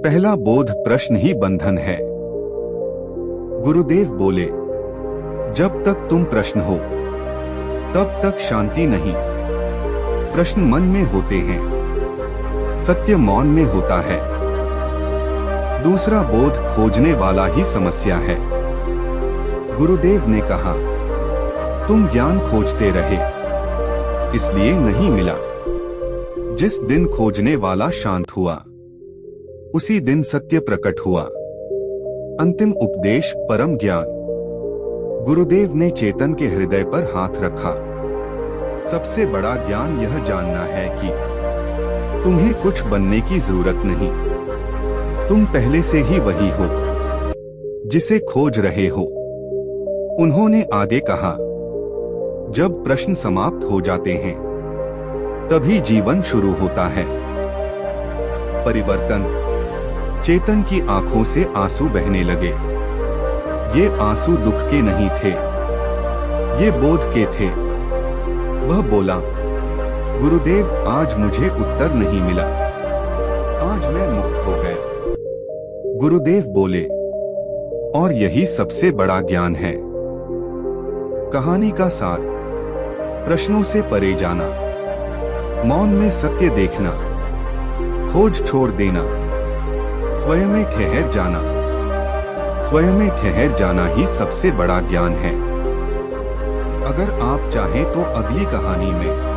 पहला बोध, प्रश्न ही बंधन है। गुरुदेव बोले, जब तक तुम प्रश्न हो तब तक शांति नहीं। प्रश्न मन में होते हैं, सत्य मौन में होता है। दूसरा बोध, खोजने वाला ही समस्या है। गुरुदेव ने कहा, तुम ज्ञान खोजते रहे, इसलिए नहीं मिला। जिस दिन खोजने वाला शांत हुआ, उसी दिन सत्य प्रकट हुआ। अंतिम उपदेश, परम ज्ञान। गुरुदेव ने चेतन के हृदय पर हाथ रखा। सबसे बड़ा ज्ञान यह जानना है कि तुम्हें कुछ बनने की जरूरत नहीं। तुम पहले से ही वही हो जिसे खोज रहे हो। उन्होंने आगे कहा, जब प्रश्न समाप्त हो जाते हैं तभी जीवन शुरू होता है। परिवर्तन। चेतन की आंखों से आंसू बहने लगे। ये आंसू दुख के नहीं थे, ये बोध के थे। वह बोला, गुरुदेव, आज मुझे उत्तर नहीं मिला, आज मैं मुक्त हो गया। गुरुदेव बोले, और यही सबसे बड़ा ज्ञान है। कहानी का सार। प्रश्नों से परे जाना, मौन में सत्य देखना, खोज छोड़ देना, स्वयं में ठहर जाना। स्वयं में ठहर जाना ही सबसे बड़ा ज्ञान है। अगर आप चाहें तो अगली कहानी में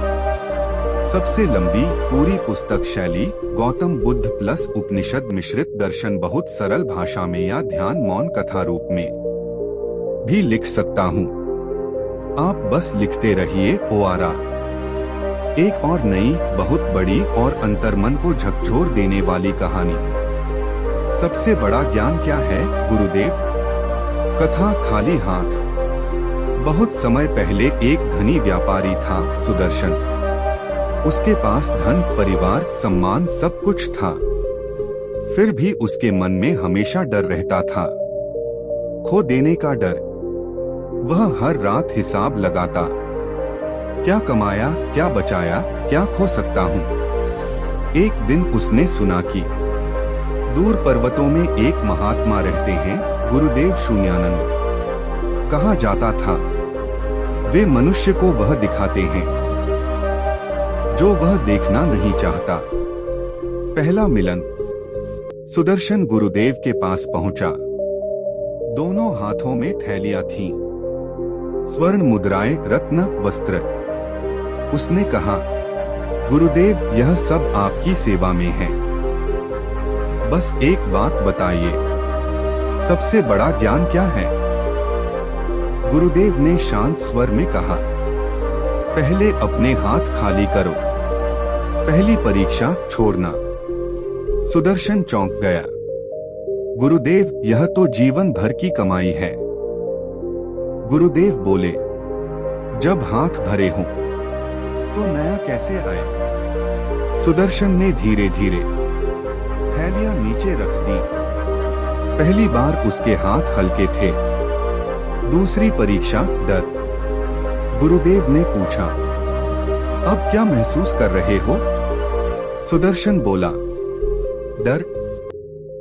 सबसे लंबी, पूरी पुस्तक शैली, गौतम बुद्ध प्लस उपनिषद मिश्रित दर्शन, बहुत सरल भाषा में या ध्यान मौन कथा रूप में भी लिख सकता हूँ। आप बस लिखते रहिए। ओआरा। एक और नई, बहुत बड़ी और अंतर्मन को झकझोर देने वाली कहानी। सबसे बड़ा ज्ञान क्या है, गुरुदेव? कथा खाली हाथ। बहुत समय पहले एक धनी व्यापारी था, सुदर्शन। उसके पास धन, परिवार, सम्मान सब कुछ था। फिर भी उसके मन में हमेशा डर रहता था, खो देने का डर। वह हर रात हिसाब लगाता, क्या कमाया, क्या बचाया, क्या खो सकता हूँ। एक दिन उसने सुना कि दूर पर्वतों में एक महात्मा रहते हैं, गुरुदेव शून्यानंद। कहा जाता था वे मनुष्य को वह दिखाते हैं जो वह देखना नहीं चाहता। पहला मिलन। सुदर्शन गुरुदेव के पास पहुंचा। दोनों हाथों में थैलियां थीं, स्वर्ण मुद्राएं, रत्न, वस्त्र। उसने कहा, गुरुदेव, यह सब आपकी सेवा में है। बस एक बात बताइए, सबसे बड़ा ज्ञान क्या है? गुरुदेव ने शांत स्वर में कहा, पहले अपने हाथ खाली करो, पहली परीक्षा छोड़ना। सुदर्शन चौंक गया। गुरुदेव, यह तो जीवन भर की कमाई है। गुरुदेव बोले, जब हाथ भरे हों तो नया कैसे आए? सुदर्शन ने धीरे धीरे थैलियां नीचे रख दी। पहली बार उसके हाथ हल्के थे। दूसरी परीक्षा, डर। गुरुदेव ने पूछा, अब क्या महसूस कर रहे हो? सुदर्शन बोला, डर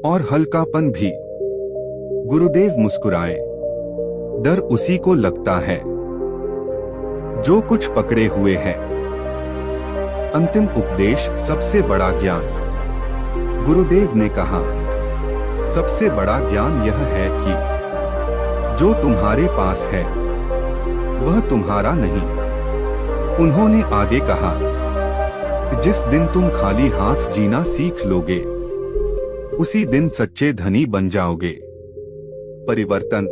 और हल्कापन भी। गुरुदेव मुस्कुराए, डर उसी को लगता है जो कुछ पकड़े हुए है। अंतिम उपदेश, सबसे बड़ा ज्ञान। गुरुदेव ने कहा, सबसे बड़ा ज्ञान यह है कि जो तुम्हारे पास है वह तुम्हारा नहीं। उन्होंने आगे कहा, जिस दिन तुम खाली हाथ जीना सीख लोगे उसी दिन सच्चे धनी बन जाओगे। परिवर्तन।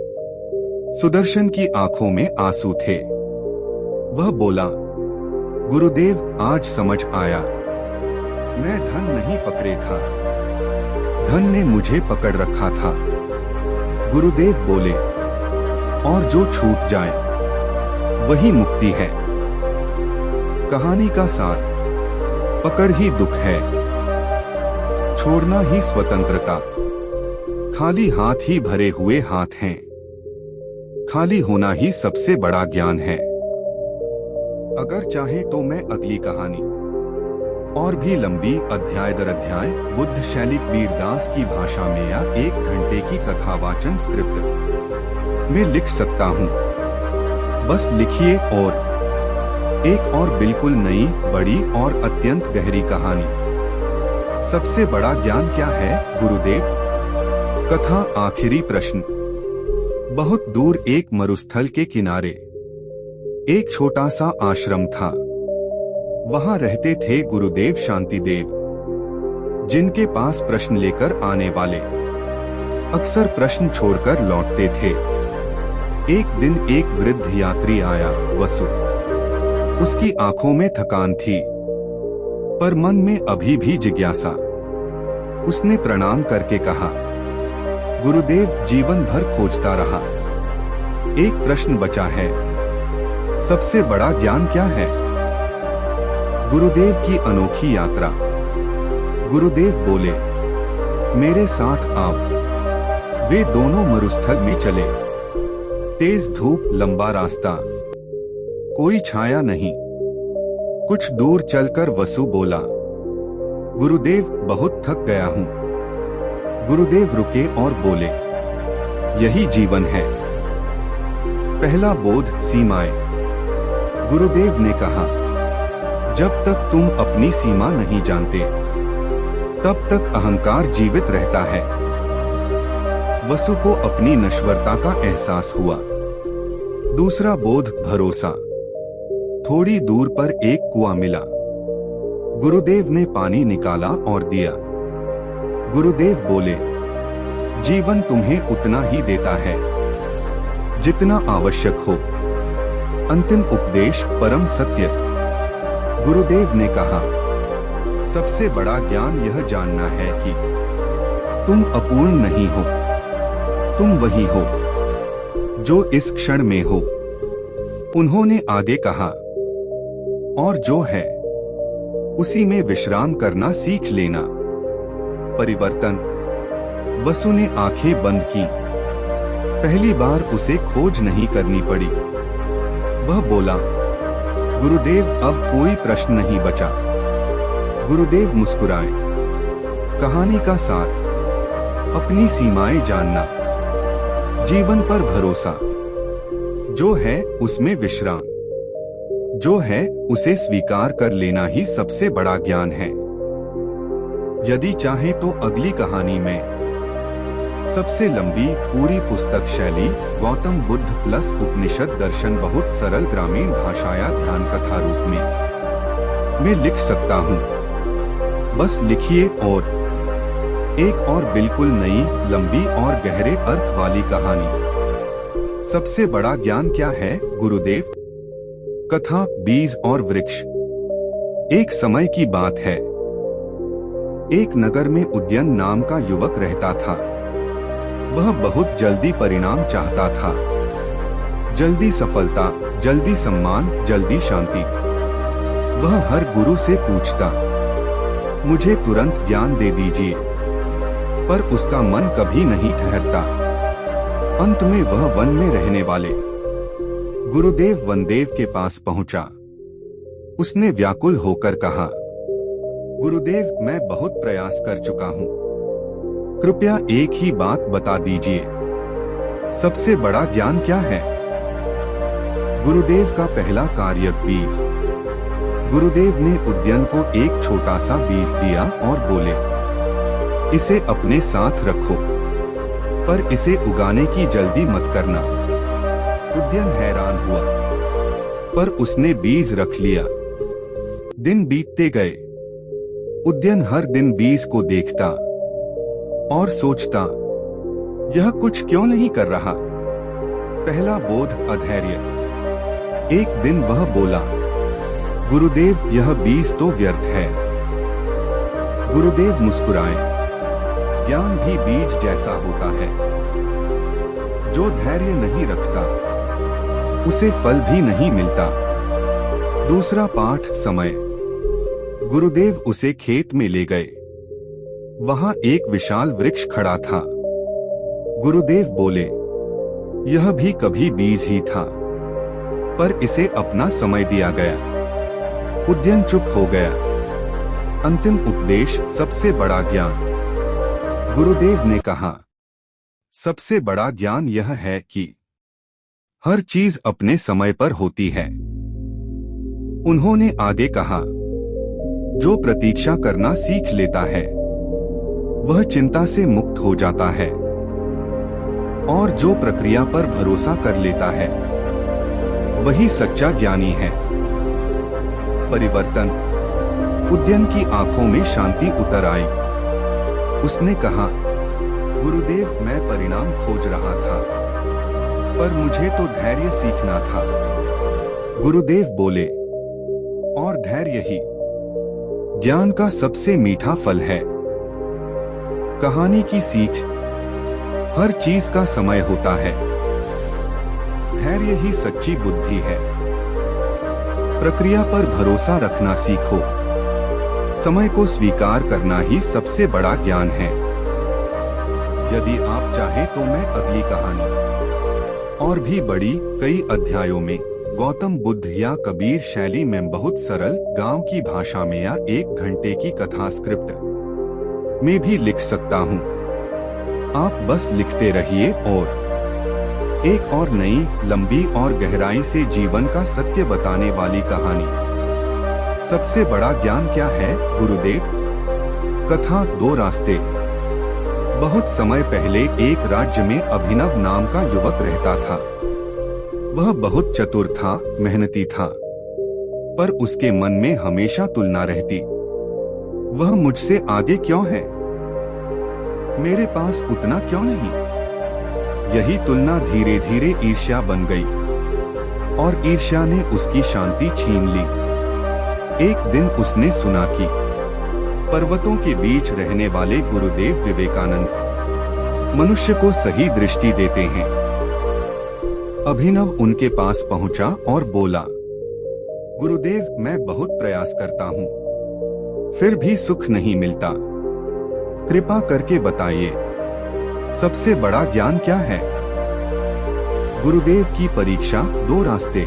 सुदर्शन की आंखों में आंसू थे। वह बोला, गुरुदेव, आज समझ आया, मैं धन नहीं पकड़े था, धन ने मुझे पकड़ रखा था। गुरुदेव बोले, और जो छूट जाए वही मुक्ति है। कहानी का सार, पकड़ ही दुख है, छोड़ना ही स्वतंत्रता। खाली हाथ ही भरे हुए हाथ हैं। खाली होना ही सबसे बड़ा ज्ञान है। अगर चाहे तो मैं अगली कहानी और भी लंबी, अध्याय दर अध्याय, बुद्ध शैली वीरदास की भाषा में या 1 घंटे की कथावाचन स्क्रिप्ट में लिख सकता हूँ। बस लिखिए। और एक और बिल्कुल नई, बड़ी और अत्यंत गहरी कहानी। सबसे बड़ा ज्ञान क्या है, गुरुदेव? कथा। आखिरी प्रश्न। बहुत दूर एक मरुस्थल के किनारे एक छोटा सा आश्रम था। वहां रहते थे गुरुदेव शांतिदेव, जिनके पास प्रश्न लेकर आने वाले अक्सर प्रश्न छोड़कर लौटते थे। एक दिन एक वृद्ध यात्री आया, वसु। उसकी आंखों में थकान थी, पर मन में अभी भी जिज्ञासा। उसने प्रणाम करके कहा, गुरुदेव, जीवन भर खोजता रहा, एक प्रश्न बचा है, सबसे बड़ा ज्ञान क्या है? गुरुदेव की अनोखी यात्रा। गुरुदेव बोले, मेरे साथ आओ। वे दोनों मरुस्थल में चले। तेज धूप, लंबा रास्ता, कोई छाया नहीं। कुछ दूर चलकर वसु बोला, गुरुदेव, बहुत थक गया हूँ। गुरुदेव रुके और बोले, यही जीवन है। पहला बोध, सीमाएं। गुरुदेव ने कहा, जब तक तुम अपनी सीमा नहीं जानते तब तक अहंकार जीवित रहता है। वसु को अपनी नश्वरता का एहसास हुआ। दूसरा बोध, भरोसा। थोड़ी दूर पर एक कुआं मिला। गुरुदेव ने पानी निकाला और दिया। गुरुदेव बोले, जीवन तुम्हें उतना ही देता है जितना आवश्यक हो। अंतिम उपदेश, परम सत्य। गुरुदेव ने कहा, सबसे बड़ा ज्ञान यह जानना है कि तुम अपूर्ण नहीं हो, तुम वही हो जो इस क्षण में हो। उन्होंने आगे कहा, और जो है उसी में विश्राम करना सीख लेना। परिवर्तन। वसु ने आंखें बंद की। पहली बार उसे खोज नहीं करनी पड़ी। वह बोला, गुरुदेव, अब कोई प्रश्न नहीं बचा। गुरुदेव मुस्कुराए। कहानी का सार, अपनी सीमाएं जानना, जीवन पर भरोसा, जो है उसमें विश्राम, जो है उसे स्वीकार कर लेना ही सबसे बड़ा ज्ञान है। यदि चाहे तो अगली कहानी में सबसे लंबी पूरी पुस्तक शैली गौतम बुद्ध प्लस उपनिषद दर्शन बहुत सरल ग्रामीण भाषा या ध्यान कथा रूप में मैं लिख सकता हूँ। बस लिखिए। और एक और बिल्कुल नई, लंबी और गहरे अर्थ वाली कहानी। सबसे बड़ा ज्ञान क्या है गुरुदेव? कथा बीज और वृक्ष। एक समय की बात है। एक नगर में उद्यन नाम का युवक रहता था। वह बहुत जल्दी परिणाम चाहता था, जल्दी सफलता, जल्दी सम्मान, जल्दी शांति। वह हर गुरु से पूछता, मुझे तुरंत ज्ञान दे दीजिए, पर उसका मन कभी नहीं ठहरता। अंत में वह वन में रहने वाले गुरुदेव वनदेव के पास पहुंचा। उसने व्याकुल होकर कहा, गुरुदेव, मैं बहुत प्रयास कर चुका हूँ, कृपया एक ही बात बता दीजिए, सबसे बड़ा ज्ञान क्या है? गुरुदेव का पहला कार्य बीज। गुरुदेव ने उद्यन को एक छोटा सा बीज दिया और बोले, इसे अपने साथ रखो, पर इसे उगाने की जल्दी मत करना। उद्यन हैरान हुआ, पर उसने बीज रख लिया। दिन बीतते गए। उद्यन हर दिन बीज को देखता और सोचता, यह कुछ क्यों नहीं कर रहा? पहला बोध, अधैर्य। एक दिन वह बोला, गुरुदेव, यह बीज तो व्यर्थ है। गुरुदेव मुस्कुराए। ज्ञान भी बीज जैसा होता है। जो धैर्य नहीं रखता, उसे फल भी नहीं मिलता। दूसरा पाठ, समय। गुरुदेव उसे खेत में ले गए। वहां एक विशाल वृक्ष खड़ा था। गुरुदेव बोले, यह भी कभी बीज ही था, पर इसे अपना समय दिया गया। उद्यन चुप हो गया। अंतिम उपदेश, सबसे बड़ा ज्ञान। गुरुदेव ने कहा, सबसे बड़ा ज्ञान यह है कि हर चीज अपने समय पर होती है। उन्होंने आगे कहा, जो प्रतीक्षा करना सीख लेता है, वह चिंता से मुक्त हो जाता है, और जो प्रक्रिया पर भरोसा कर लेता है, वही सच्चा ज्ञानी है। परिवर्तन। उद्यन की आंखों में शांति उतर आई। उसने कहा, गुरुदेव, मैं परिणाम खोज रहा था, पर मुझे तो धैर्य सीखना था। गुरुदेव बोले, और धैर्य ही ज्ञान का सबसे मीठा फल है। कहानी की सीख, हर चीज का समय होता है। धैर्य ही सच्ची बुद्धि है। प्रक्रिया पर भरोसा रखना सीखो। समय को स्वीकार करना ही सबसे बड़ा ज्ञान है। यदि आप चाहें तो मैं अगली कहानी और भी बड़ी, कई अध्यायों में गौतम बुद्ध या कबीर शैली में बहुत सरल गांव की भाषा में या 1 घंटे की कथा स्क्रिप्ट में भी लिख सकता हूं। आप बस लिखते रहिए। और एक और नई, लंबी और गहराई से जीवन का सत्य बताने वाली कहानी। सबसे बड़ा ज्ञान क्या है गुरुदेव? कथा 2 रास्ते। बहुत समय पहले एक राज्य में अभिनव नाम का युवक रहता था। वह बहुत चतुर था, मेहनती था, पर उसके मन में हमेशा तुलना रहती। वह मुझसे आगे क्यों है? मेरे पास उतना क्यों नहीं? यही तुलना धीरे धीरे ईर्ष्या बन गई, और ईर्ष्या ने उसकी शांति छीन ली। एक दिन उसने सुना कि पर्वतों के बीच रहने वाले गुरुदेव विवेकानंद मनुष्य को सही दृष्टि देते हैं। अभिनव उनके पास पहुंचा और बोला, गुरुदेव, मैं बहुत प्रयास करता हूँ, फिर भी सुख नहीं मिलता। कृपा करके बताइए, सबसे बड़ा ज्ञान क्या है? गुरुदेव की परीक्षा 2 रास्ते।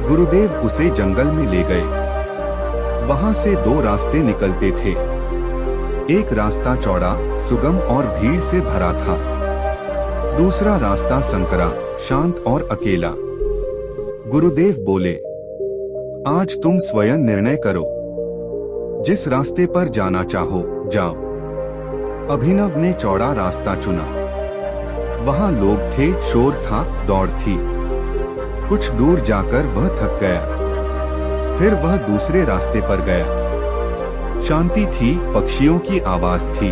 गुरुदेव उसे जंगल में ले गए। वहां से दो रास्ते निकलते थे। एक रास्ता चौड़ा, सुगम और भीड़ से भरा था। दूसरा रास्ता संकरा, शांत और अकेला। गुरुदेव बोले, आज तुम स्वयं निर्णय करो। जिस रास्ते पर जाना चाहो जाओ। अभिनव ने चौड़ा रास्ता चुना। वहां लोग थे, शोर था, दौड़ थी। कुछ दूर जाकर वह थक गया। फिर वह दूसरे रास्ते पर गया। शांति थी, पक्षियों की आवाज थी।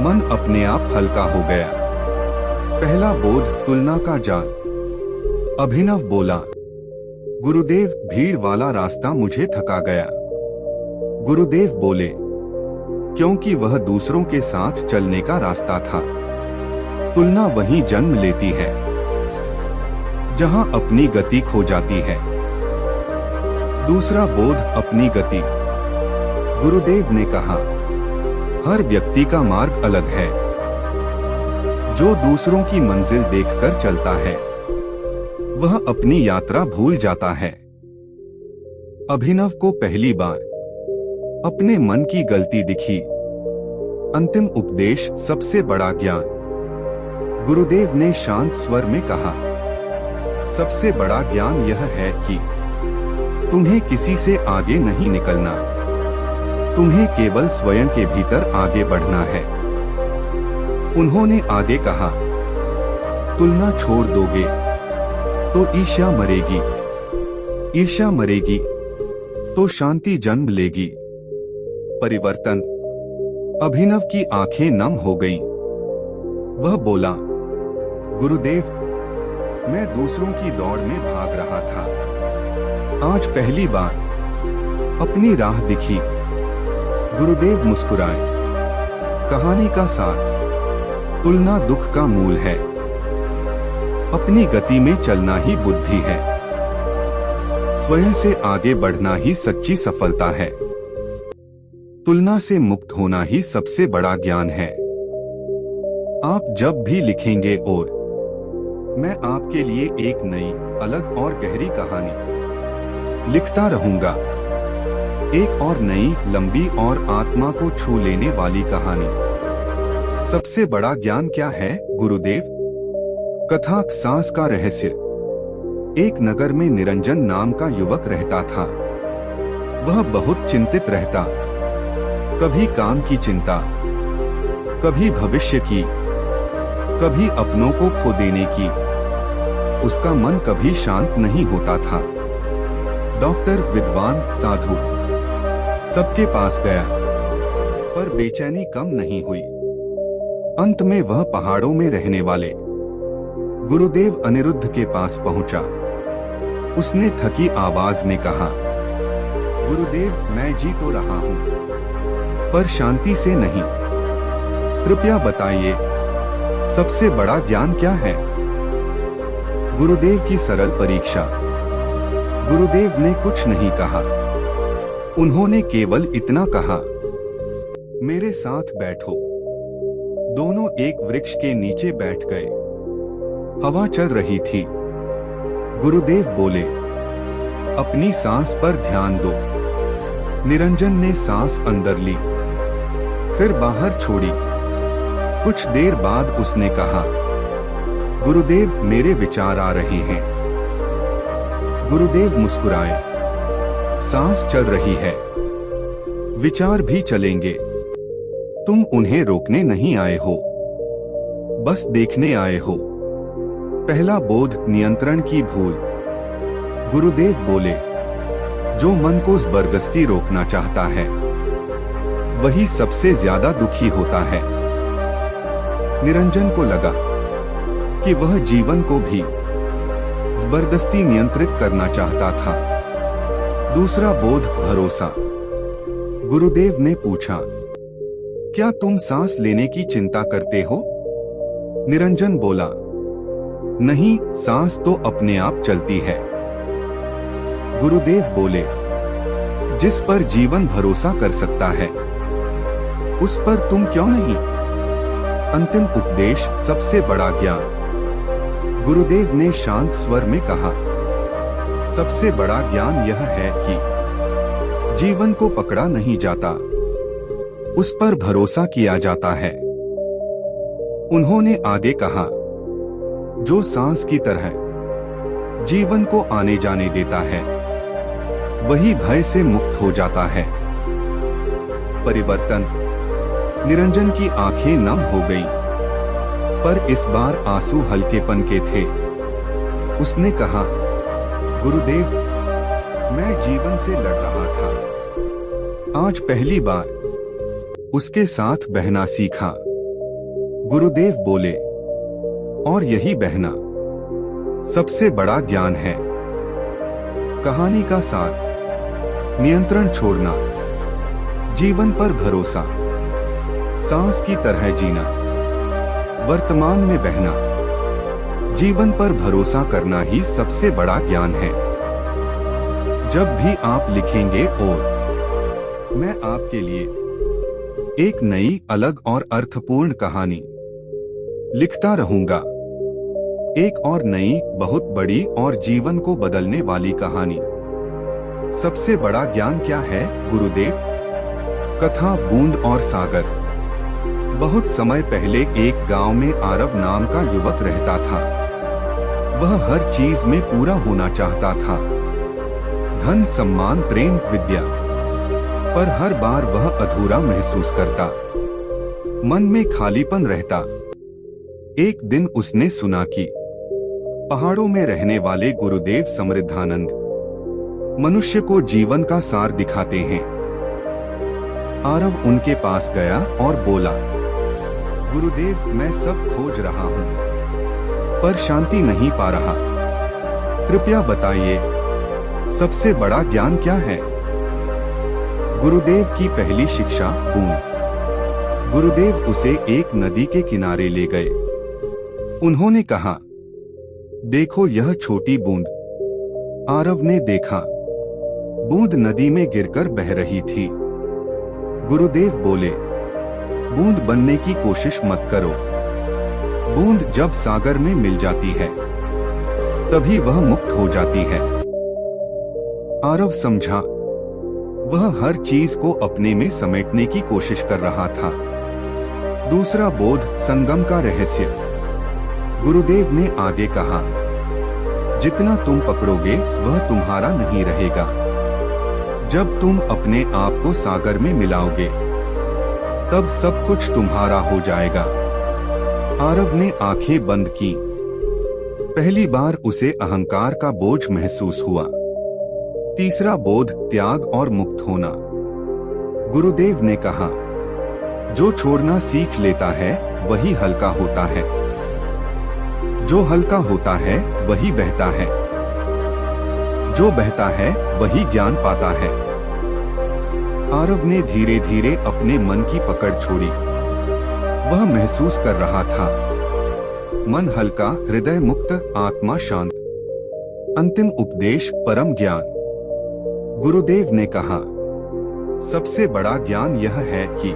मन अपने आप हल्का हो गया। पहला बोध, तुलना का जाल। अभिनव बोला, गुरुदेव, भीड़ वाला रास्ता मुझे थका गया। गुरुदेव बोले, क्योंकि वह दूसरों के साथ चलने का रास्ता था। तुलना वहीं जन्म लेती है जहां अपनी गति खो जाती है। दूसरा बोध, अपनी गति। गुरुदेव ने कहा, हर व्यक्ति का मार्ग अलग है। जो दूसरों की मंजिल देखकर चलता है वह अपनी यात्रा भूल जाता है। अभिनव को पहली बार अपने मन की गलती दिखी। अंतिम उपदेश, सबसे बड़ा ज्ञान। गुरुदेव ने शांत स्वर में कहा, सबसे बड़ा ज्ञान यह है कि तुम्हें किसी से आगे नहीं निकलना। तुम्हें केवल स्वयं के भीतर आगे बढ़ना है। उन्होंने आगे कहा, तुलना छोड़ दोगे तो ईर्ष्या मरेगी। ईर्ष्या मरेगी तो शांति जन्म लेगी। परिवर्तन। अभिनव की आंखें नम हो गईं। वह बोला, गुरुदेव, मैं दूसरों की दौड़ में भाग रहा था। आज पहली बार अपनी राह दिखी। गुरुदेव मुस्कुराए। कहानी का सार, तुलना दुख का मूल है। अपनी गति में चलना ही बुद्धि है। स्वयं से आगे बढ़ना ही सच्ची सफलता है। तुलना से मुक्त होना ही सबसे बड़ा ज्ञान है। आप जब भी लिखेंगे और मैं आपके लिए एक नई, अलग और गहरी कहानी लिखता रहूंगा। एक और नई, लंबी और आत्मा को छू लेने वाली कहानी। सबसे बड़ा ज्ञान क्या है, गुरुदेव? कथा, सांस का रहस्य। एक नगर में निरंजन नाम का युवक रहता था। वह बहुत चिंतित रहता। कभी काम की चिंता, कभी भविष्य की, कभी अपनों को खो देने की। उसका मन कभी शांत नहीं होता था। डॉक्टर, विद्वान, साधु सबके पास गया, पर बेचैनी कम नहीं हुई। अंत में वह पहाड़ों में रहने वाले गुरुदेव अनिरुद्ध के पास पहुंचा। उसने थकी आवाज में कहा, गुरुदेव, मैं जी तो रहा हूं, पर शांति से नहीं। कृपया बताइए, सबसे बड़ा ज्ञान क्या है? गुरुदेव की सरल परीक्षा। गुरुदेव ने कुछ नहीं कहा। उन्होंने केवल इतना कहा, मेरे साथ बैठो। दोनों एक वृक्ष के नीचे बैठ गए। हवा चल रही थी। गुरुदेव बोले, अपनी सांस पर ध्यान दो। निरंजन ने सांस अंदर ली, फिर बाहर छोड़ी। कुछ देर बाद उसने कहा, गुरुदेव, मेरे विचार आ रहे हैं। गुरुदेव मुस्कुराए। सांस चल रही है, विचार भी चलेंगे। तुम उन्हें रोकने नहीं आए हो, बस देखने आए हो। पहला बोध, नियंत्रण की भूल। गुरुदेव बोले, जो मन को जबरदस्ती रोकना चाहता है वही सबसे ज्यादा दुखी होता है। निरंजन को लगा कि वह जीवन को भी जबरदस्ती नियंत्रित करना चाहता था। दूसरा बोध, भरोसा। गुरुदेव ने पूछा, क्या तुम सांस लेने की चिंता करते हो? निरंजन बोला, नहीं, सांस तो अपने आप चलती है। गुरुदेव बोले, जिस पर जीवन भरोसा कर सकता है उस पर तुम क्यों नहीं? अंतिम उपदेश, सबसे बड़ा ज्ञान। गुरुदेव ने शांत स्वर में कहा, सबसे बड़ा ज्ञान यह है कि जीवन को पकड़ा नहीं जाता, उस पर भरोसा किया जाता है। उन्होंने आगे कहा, जो सांस की तरह जीवन को आने जाने देता है, वही भय से मुक्त हो जाता है। परिवर्तन। निरंजन की आंखें नम हो गई, पर इस बार आंसू हल्केपन के थे। उसने कहा, गुरुदेव, मैं जीवन से लड़ रहा था। आज पहली बार उसके साथ बहना सीखा। गुरुदेव बोले, और यही बहना सबसे बड़ा ज्ञान है। कहानी का सार, नियंत्रण छोड़ना, जीवन पर भरोसा, सांस की तरह जीना, वर्तमान में बहना, जीवन पर भरोसा करना ही सबसे बड़ा ज्ञान है। जब भी आप लिखेंगे और मैं आपके लिए एक नई, अलग और अर्थपूर्ण कहानी लिखता रहूंगा। एक और नई, बहुत बड़ी और जीवन को बदलने वाली कहानी। सबसे बड़ा ज्ञान क्या है, गुरुदेव? कथा बूंद और सागर। बहुत समय पहले एक गांव में आरव नाम का युवक रहता था। वह हर चीज में पूरा होना चाहता था, धन, सम्मान, प्रेम, विद्या। पर हर बार वह अधूरा महसूस करता, मन में खालीपन रहता। एक दिन उसने सुना कि पहाड़ों में रहने वाले गुरुदेव समृद्धानंद मनुष्य को जीवन का सार दिखाते हैं। आरव उनके पास गया और बोला, गुरुदेव, मैं सब खोज रहा हूँ, पर शांति नहीं पा रहा। कृपया बताइए, सबसे बड़ा ज्ञान क्या है? गुरुदेव की पहली शिक्षा, बूंद। गुरुदेव उसे एक नदी के किनारे ले गए। उन्होंने कहा, देखो यह छोटी बूंद। आरव ने देखा, बूंद नदी में गिरकर बह रही थी। गुरुदेव बोले, बूंद बनने की कोशिश मत करो। बूंद जब सागर में मिल जाती है, तभी वह मुक्त हो जाती है। आरव समझा, वह हर चीज को अपने में समेटने की कोशिश कर रहा था। दूसरा बोध, संगम का रहस्य। गुरुदेव ने आगे कहा, जितना तुम पकड़ोगे वह तुम्हारा नहीं रहेगा। जब तुम अपने आप को सागर में मिलाओगे, तब सब कुछ तुम्हारा हो जाएगा। आरव ने आंखें बंद की। पहली बार उसे अहंकार का बोझ महसूस हुआ। तीसरा बोध, त्याग और मुक्त होना। गुरुदेव ने कहा, जो छोड़ना सीख लेता है वही हल्का होता है, जो हल्का होता है वही बहता है, जो बहता है वही ज्ञान पाता है। आरव ने धीरे धीरे अपने मन की पकड़ छोड़ी। वह महसूस कर रहा था, मन हल्का, हृदय मुक्त, आत्मा शांत। अंतिम उपदेश, परम ज्ञान। गुरुदेव ने कहा, सबसे बड़ा ज्ञान यह है कि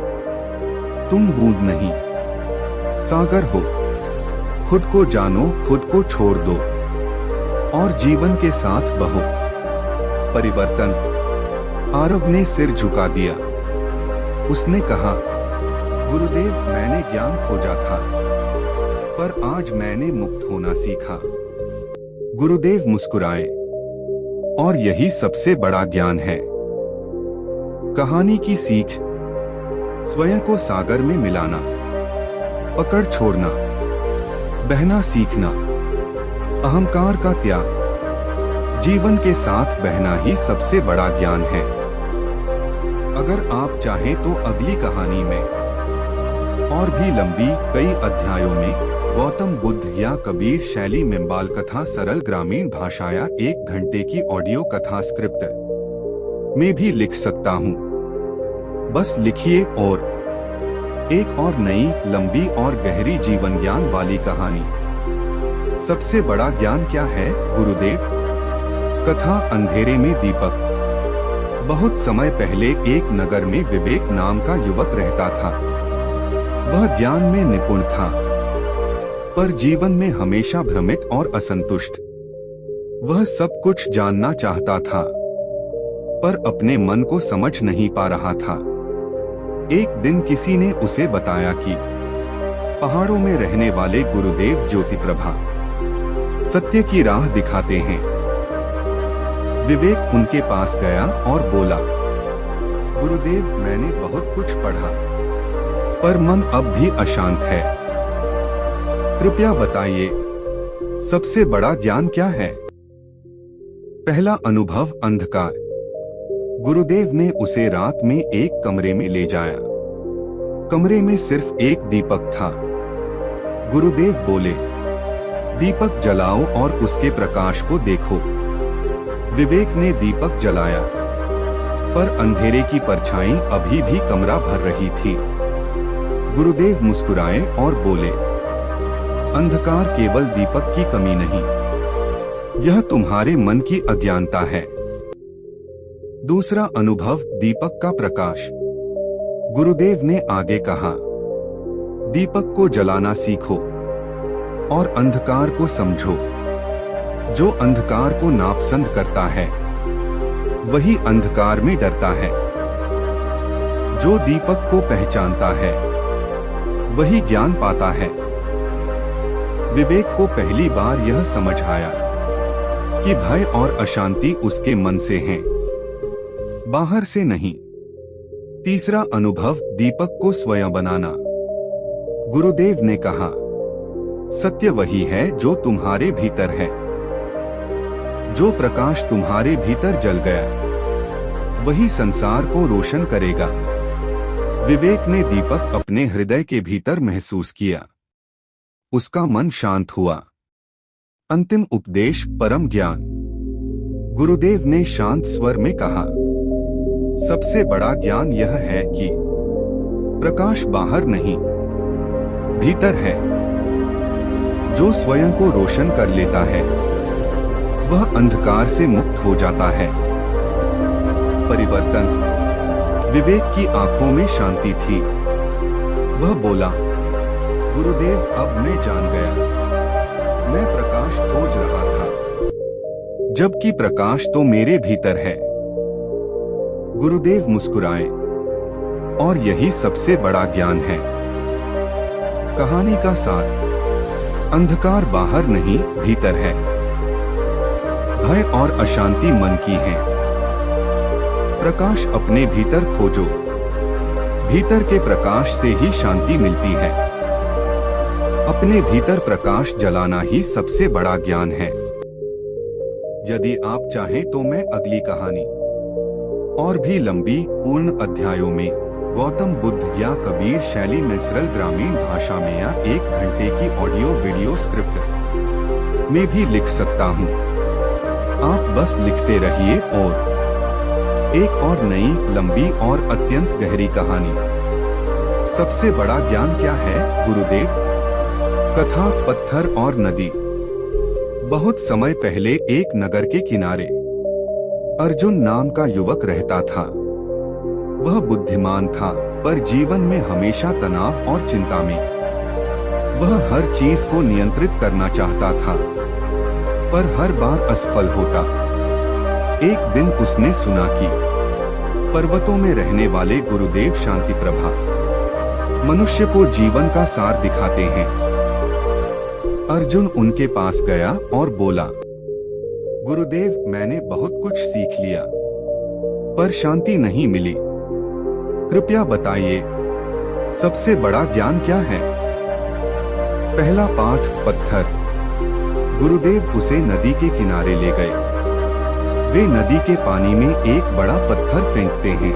तुम बूंद नहीं, सागर हो। खुद को जानो, खुद को छोड़ दो और जीवन के साथ बहो। परिवर्तन। आरव ने सिर झुका दिया। उसने कहा, गुरुदेव, मैंने ज्ञान खोजा था, पर आज मैंने मुक्त होना सीखा। गुरुदेव मुस्कुराए, और यही सबसे बड़ा ज्ञान है। कहानी की सीख, स्वयं को सागर में मिलाना, पकड़ छोड़ना, बहना सीखना, अहंकार का त्याग, जीवन के साथ बहना ही सबसे बड़ा ज्ञान है। अगर आप चाहें तो अगली कहानी में और भी लंबी, कई अध्यायों में गौतम बुद्ध या कबीर शैली में बाल कथा, सरल ग्रामीण भाषा या 1 घंटे की ऑडियो कथा स्क्रिप्ट में भी लिख सकता हूँ। बस लिखिए और एक और नई, लंबी और गहरी जीवन ज्ञान वाली कहानी। सबसे बड़ा ज्ञान क्या है, गुरुदेव? कथा, अंधेरे में दीपक। बहुत समय पहले एक नगर में विवेक नाम का युवक रहता था। वह ज्ञान में निपुण था, पर जीवन में हमेशा भ्रमित और असंतुष्ट। वह सब कुछ जानना चाहता था, पर अपने मन को समझ नहीं पा रहा था। एक दिन किसी ने उसे बताया कि पहाड़ों में रहने वाले गुरुदेव ज्योतिप्रभा सत्य की राह दिखाते हैं। विवेक उनके पास गया और बोला, गुरुदेव, मैंने बहुत कुछ पढ़ा, पर मन अब भी अशांत है। कृपया बताइए, सबसे बड़ा ज्ञान क्या है? पहला अनुभव अंधकार। गुरुदेव ने उसे रात में एक कमरे में ले जाया। कमरे में सिर्फ एक दीपक था। गुरुदेव बोले, दीपक जलाओ और उसके प्रकाश को देखो। विवेक ने दीपक जलाया, पर अंधेरे की परछाई अभी भी कमरा भर रही थी। गुरुदेव मुस्कुराए और बोले, अंधकार केवल दीपक की कमी नहीं, यह तुम्हारे मन की अज्ञानता है। दूसरा अनुभव दीपक का प्रकाश। गुरुदेव ने आगे कहा, दीपक को जलाना सीखो और अंधकार को समझो। जो अंधकार को नापसंद करता है, वही अंधकार में डरता है। जो दीपक को पहचानता है, वही ज्ञान पाता है। विवेक को पहली बार यह समझ आया कि भय और अशांति उसके मन से हैं, बाहर से नहीं। तीसरा अनुभव दीपक को स्वयं बनाना। गुरुदेव ने कहा, सत्य वही है जो तुम्हारे भीतर है। जो प्रकाश तुम्हारे भीतर जल गया, वही संसार को रोशन करेगा। विवेक ने दीपक अपने हृदय के भीतर महसूस किया। उसका मन शांत हुआ। अंतिम उपदेश परम ज्ञान। गुरुदेव ने शांत स्वर में कहा, सबसे बड़ा ज्ञान यह है कि प्रकाश बाहर नहीं, भीतर है। जो स्वयं को रोशन कर लेता है, वह अंधकार से मुक्त हो जाता है। परिवर्तन। विवेक की आंखों में शांति थी। वह बोला, गुरुदेव, अब मैं जान गया। मैं प्रकाश खोज रहा था, जबकि प्रकाश तो मेरे भीतर है। गुरुदेव मुस्कुराए, और यही सबसे बड़ा ज्ञान है। कहानी का सार। अंधकार बाहर नहीं, भीतर है। भय और अशांति मन की है। प्रकाश अपने भीतर खोजो। भीतर के प्रकाश से ही शांति मिलती है। अपने भीतर प्रकाश जलाना ही सबसे बड़ा ज्ञान है। यदि आप चाहें तो मैं अगली कहानी और भी लंबी पूर्ण अध्यायों में गौतम बुद्ध या कबीर शैली में सरल ग्रामीण भाषा में या 1 घंटे की ऑडियो वीडियो स्क्रिप्ट में भी लिख सकता हूँ। आप बस लिखते रहिए और एक और नई, लंबी और अत्यंत गहरी कहानी। सबसे बड़ा ज्ञान क्या है, गुरुदेव? कथा, पत्थर और नदी। बहुत समय पहले एक नगर के किनारे अर्जुन नाम का युवक रहता था। वह बुद्धिमान था, पर जीवन में हमेशा तनाव और चिंता में। वह हर चीज को नियंत्रित करना चाहता था, पर हर बार असफल होता। एक दिन उसने सुना कि पर्वतों में रहने वाले गुरुदेव शांतिप्रभा मनुष्य को जीवन का सार दिखाते हैं। अर्जुन उनके पास गया और बोला, गुरुदेव, मैंने बहुत कुछ सीख लिया, पर शांति नहीं मिली। कृपया बताइए, सबसे बड़ा ज्ञान क्या है? पहला पाठ, पत्थर। गुरुदेव उसे नदी के किनारे ले गए। वे नदी के पानी में एक बड़ा पत्थर फेंकते हैं।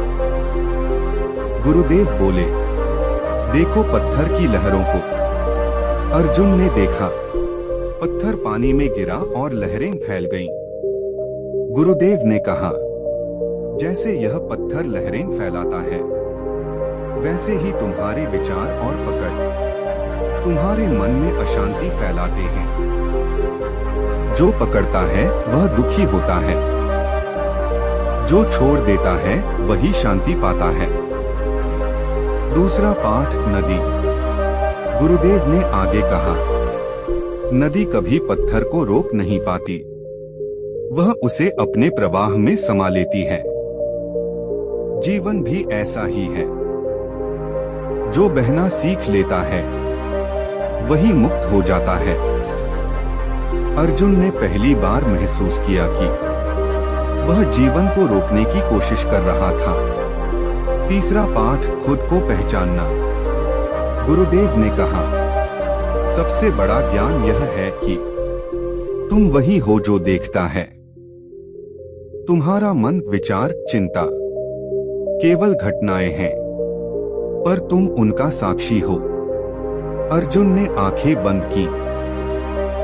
गुरुदेव बोले, देखो पत्थर की लहरों को। अर्जुन ने देखा, पत्थर पानी में गिरा और लहरें फैल गईं। गुरुदेव ने कहा, जैसे यह पत्थर लहरें फैलाता है, वैसे ही तुम्हारे विचार और पकड़ तुम्हारे मन में अशांति फैलाते हैं। जो पकड़ता है वह दुखी होता है, जो छोड़ देता है वही शांति पाता है। दूसरा पाठ, नदी। गुरुदेव ने आगे कहा, नदी कभी पत्थर को रोक नहीं पाती, वह उसे अपने प्रवाह में समा लेती है। जीवन भी ऐसा ही है। जो बहना सीख लेता है वही मुक्त हो जाता है। अर्जुन ने पहली बार महसूस किया कि वह जीवन को रोकने की कोशिश कर रहा था। तीसरा पाठ, खुद को पहचानना। गुरुदेव ने कहा, सबसे बड़ा ज्ञान यह है कि तुम वही हो जो देखता है। तुम्हारा मन, विचार, चिंता केवल घटनाएं हैं, पर तुम उनका साक्षी हो। अर्जुन ने आंखें बंद की।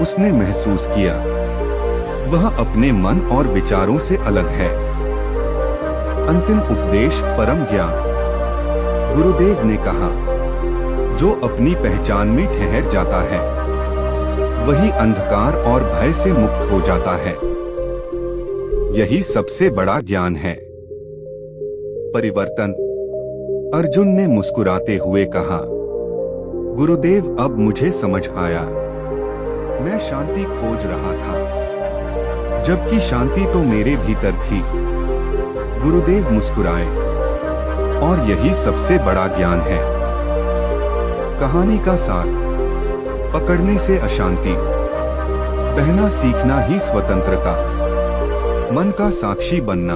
उसने महसूस किया वह अपने मन और विचारों से अलग है। अंतिम उपदेश, परम ज्ञान। गुरुदेव ने कहा, जो अपनी पहचान में ठहर जाता है वही अंधकार और भय से मुक्त हो जाता है। यही सबसे बड़ा ज्ञान है। परिवर्तन। अर्जुन ने मुस्कुराते हुए कहा, गुरुदेव, अब मुझे समझ आया। मैं शांति खोज रहा था, जबकि शांति तो मेरे भीतर थी। गुरुदेव मुस्कुराए, और यही सबसे बड़ा ज्ञान है। कहानी का सार, पकड़ने से अशांति, बहना सीखना ही स्वतंत्रता, मन का साक्षी बनना,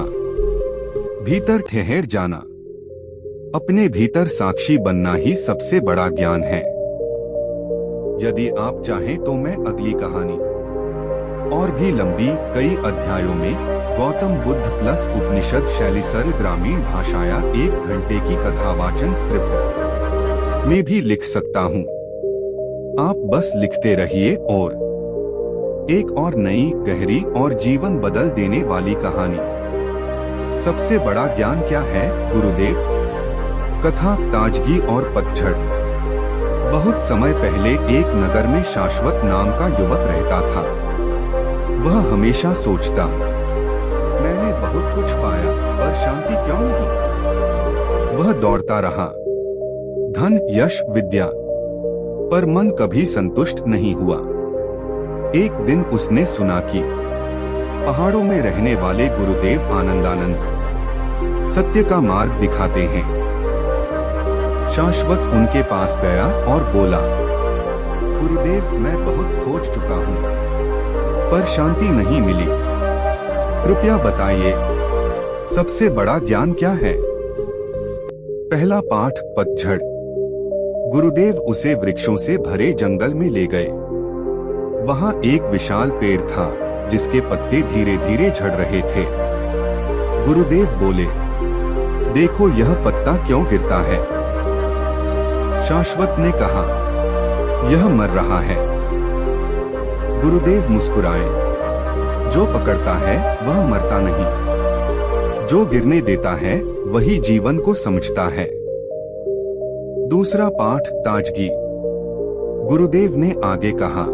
भीतर ठहर जाना, अपने भीतर साक्षी बनना ही सबसे बड़ा ज्ञान है। यदि आप चाहें तो मैं अगली कहानी और भी लंबी, कई अध्यायों में गौतम बुद्ध प्लस उपनिषद शैली सरल ग्रामीण भाषाया 1 घंटे की कथावाचन स्क्रिप्ट में भी लिख सकता हूँ। आप बस लिखते रहिए और एक और नई, गहरी और जीवन बदल देने वाली कहानी। सबसे बड़ा ज्ञान क्या है, गुरुदेव? कथा, ताजगी और पतझड़। बहुत समय पहले एक नगर में शाश्वत नाम का युवक रहता था। वह हमेशा सोचता, मैंने बहुत कुछ पाया, पर शांति क्यों नहीं? वह दौड़ता रहा, धन, यश, विद्या, पर मन कभी संतुष्ट नहीं हुआ। एक दिन उसने सुना कि पहाड़ों में रहने वाले गुरुदेव आनंदानंद सत्य का मार्ग दिखाते हैं। शाश्वत उनके पास गया और बोला, गुरुदेव, मैं बहुत खोज चुका हूँ, पर शांति नहीं मिली। कृपया बताइए, सबसे बड़ा ज्ञान क्या है? पहला पाठ, पतझड़। गुरुदेव उसे वृक्षों से भरे जंगल में ले गए। वहां एक विशाल पेड़ था जिसके पत्ते धीरे धीरे झड़ रहे थे। गुरुदेव बोले, देखो यह पत्ता क्यों गिरता है? शाश्वत ने कहा, यह मर रहा है। गुरुदेव मुस्कुराए, जो पकड़ता है वह मरता नहीं, जो गिरने देता है वही जीवन को समझता है। दूसरा पाठ, ताजगी। गुरुदेव ने आगे कहा,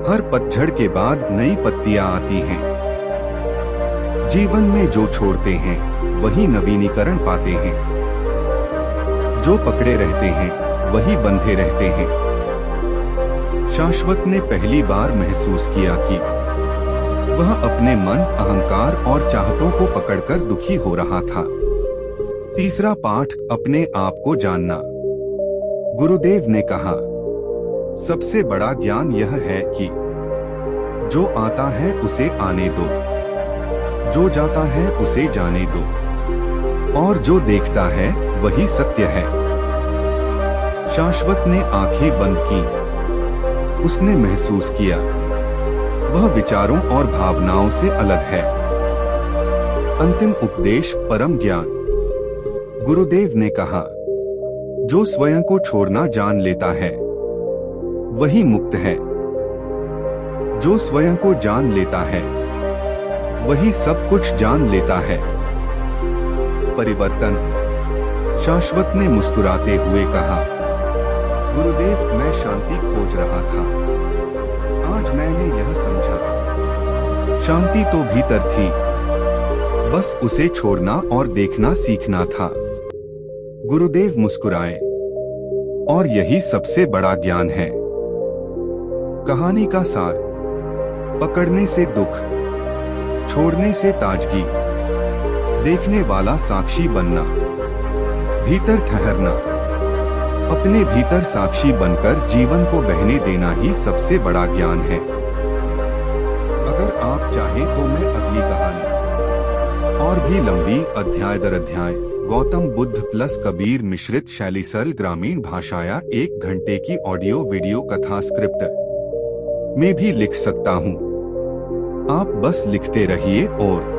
हर पतझड़ के बाद नई पत्तियां आती हैं। जीवन में जो छोड़ते हैं वही नवीनीकरण पाते हैं। जो पकड़े रहते हैं वही बंधे रहते हैं। शाश्वत ने पहली बार महसूस किया कि वह अपने मन, अहंकार और चाहतों को पकड़कर दुखी हो रहा था। तीसरा पाठ, अपने आप को जानना। गुरुदेव ने कहा, सबसे बड़ा ज्ञान यह है कि जो आता है उसे आने दो, जो जाता है उसे जाने दो, और जो देखता है वही सत्य है। शाश्वत ने आंखें बंद की। उसने महसूस किया वह विचारों और भावनाओं से अलग है। अंतिम उपदेश, परम ज्ञान। गुरुदेव ने कहा, जो स्वयं को छोड़ना जान लेता है वही मुक्त है। जो स्वयं को जान लेता है वही सब कुछ जान लेता है। परिवर्तन। शाश्वत ने मुस्कुराते हुए कहा, गुरुदेव, मैं शांति खोज रहा था, आज मैंने यह समझा, शांति तो भीतर थी, बस उसे छोड़ना और देखना सीखना था। गुरुदेव मुस्कुराए, और यही सबसे बड़ा ज्ञान है। कहानी का सार, पकड़ने से दुख, छोड़ने से ताजगी, देखने वाला साक्षी बनना, भीतर ठहरना। अपने भीतर साक्षी बनकर जीवन को बहने देना ही सबसे बड़ा ज्ञान है। अगर आप चाहें तो मैं अगली कहानी और भी लंबी अध्याय दर अध्याय गौतम बुद्ध प्लस कबीर मिश्रित शैली सरल ग्रामीण भाषाया 1 घंटे की ऑडियो वीडियो कथा स्क्रिप्ट में भी लिख सकता हूँ। आप बस लिखते रहिए और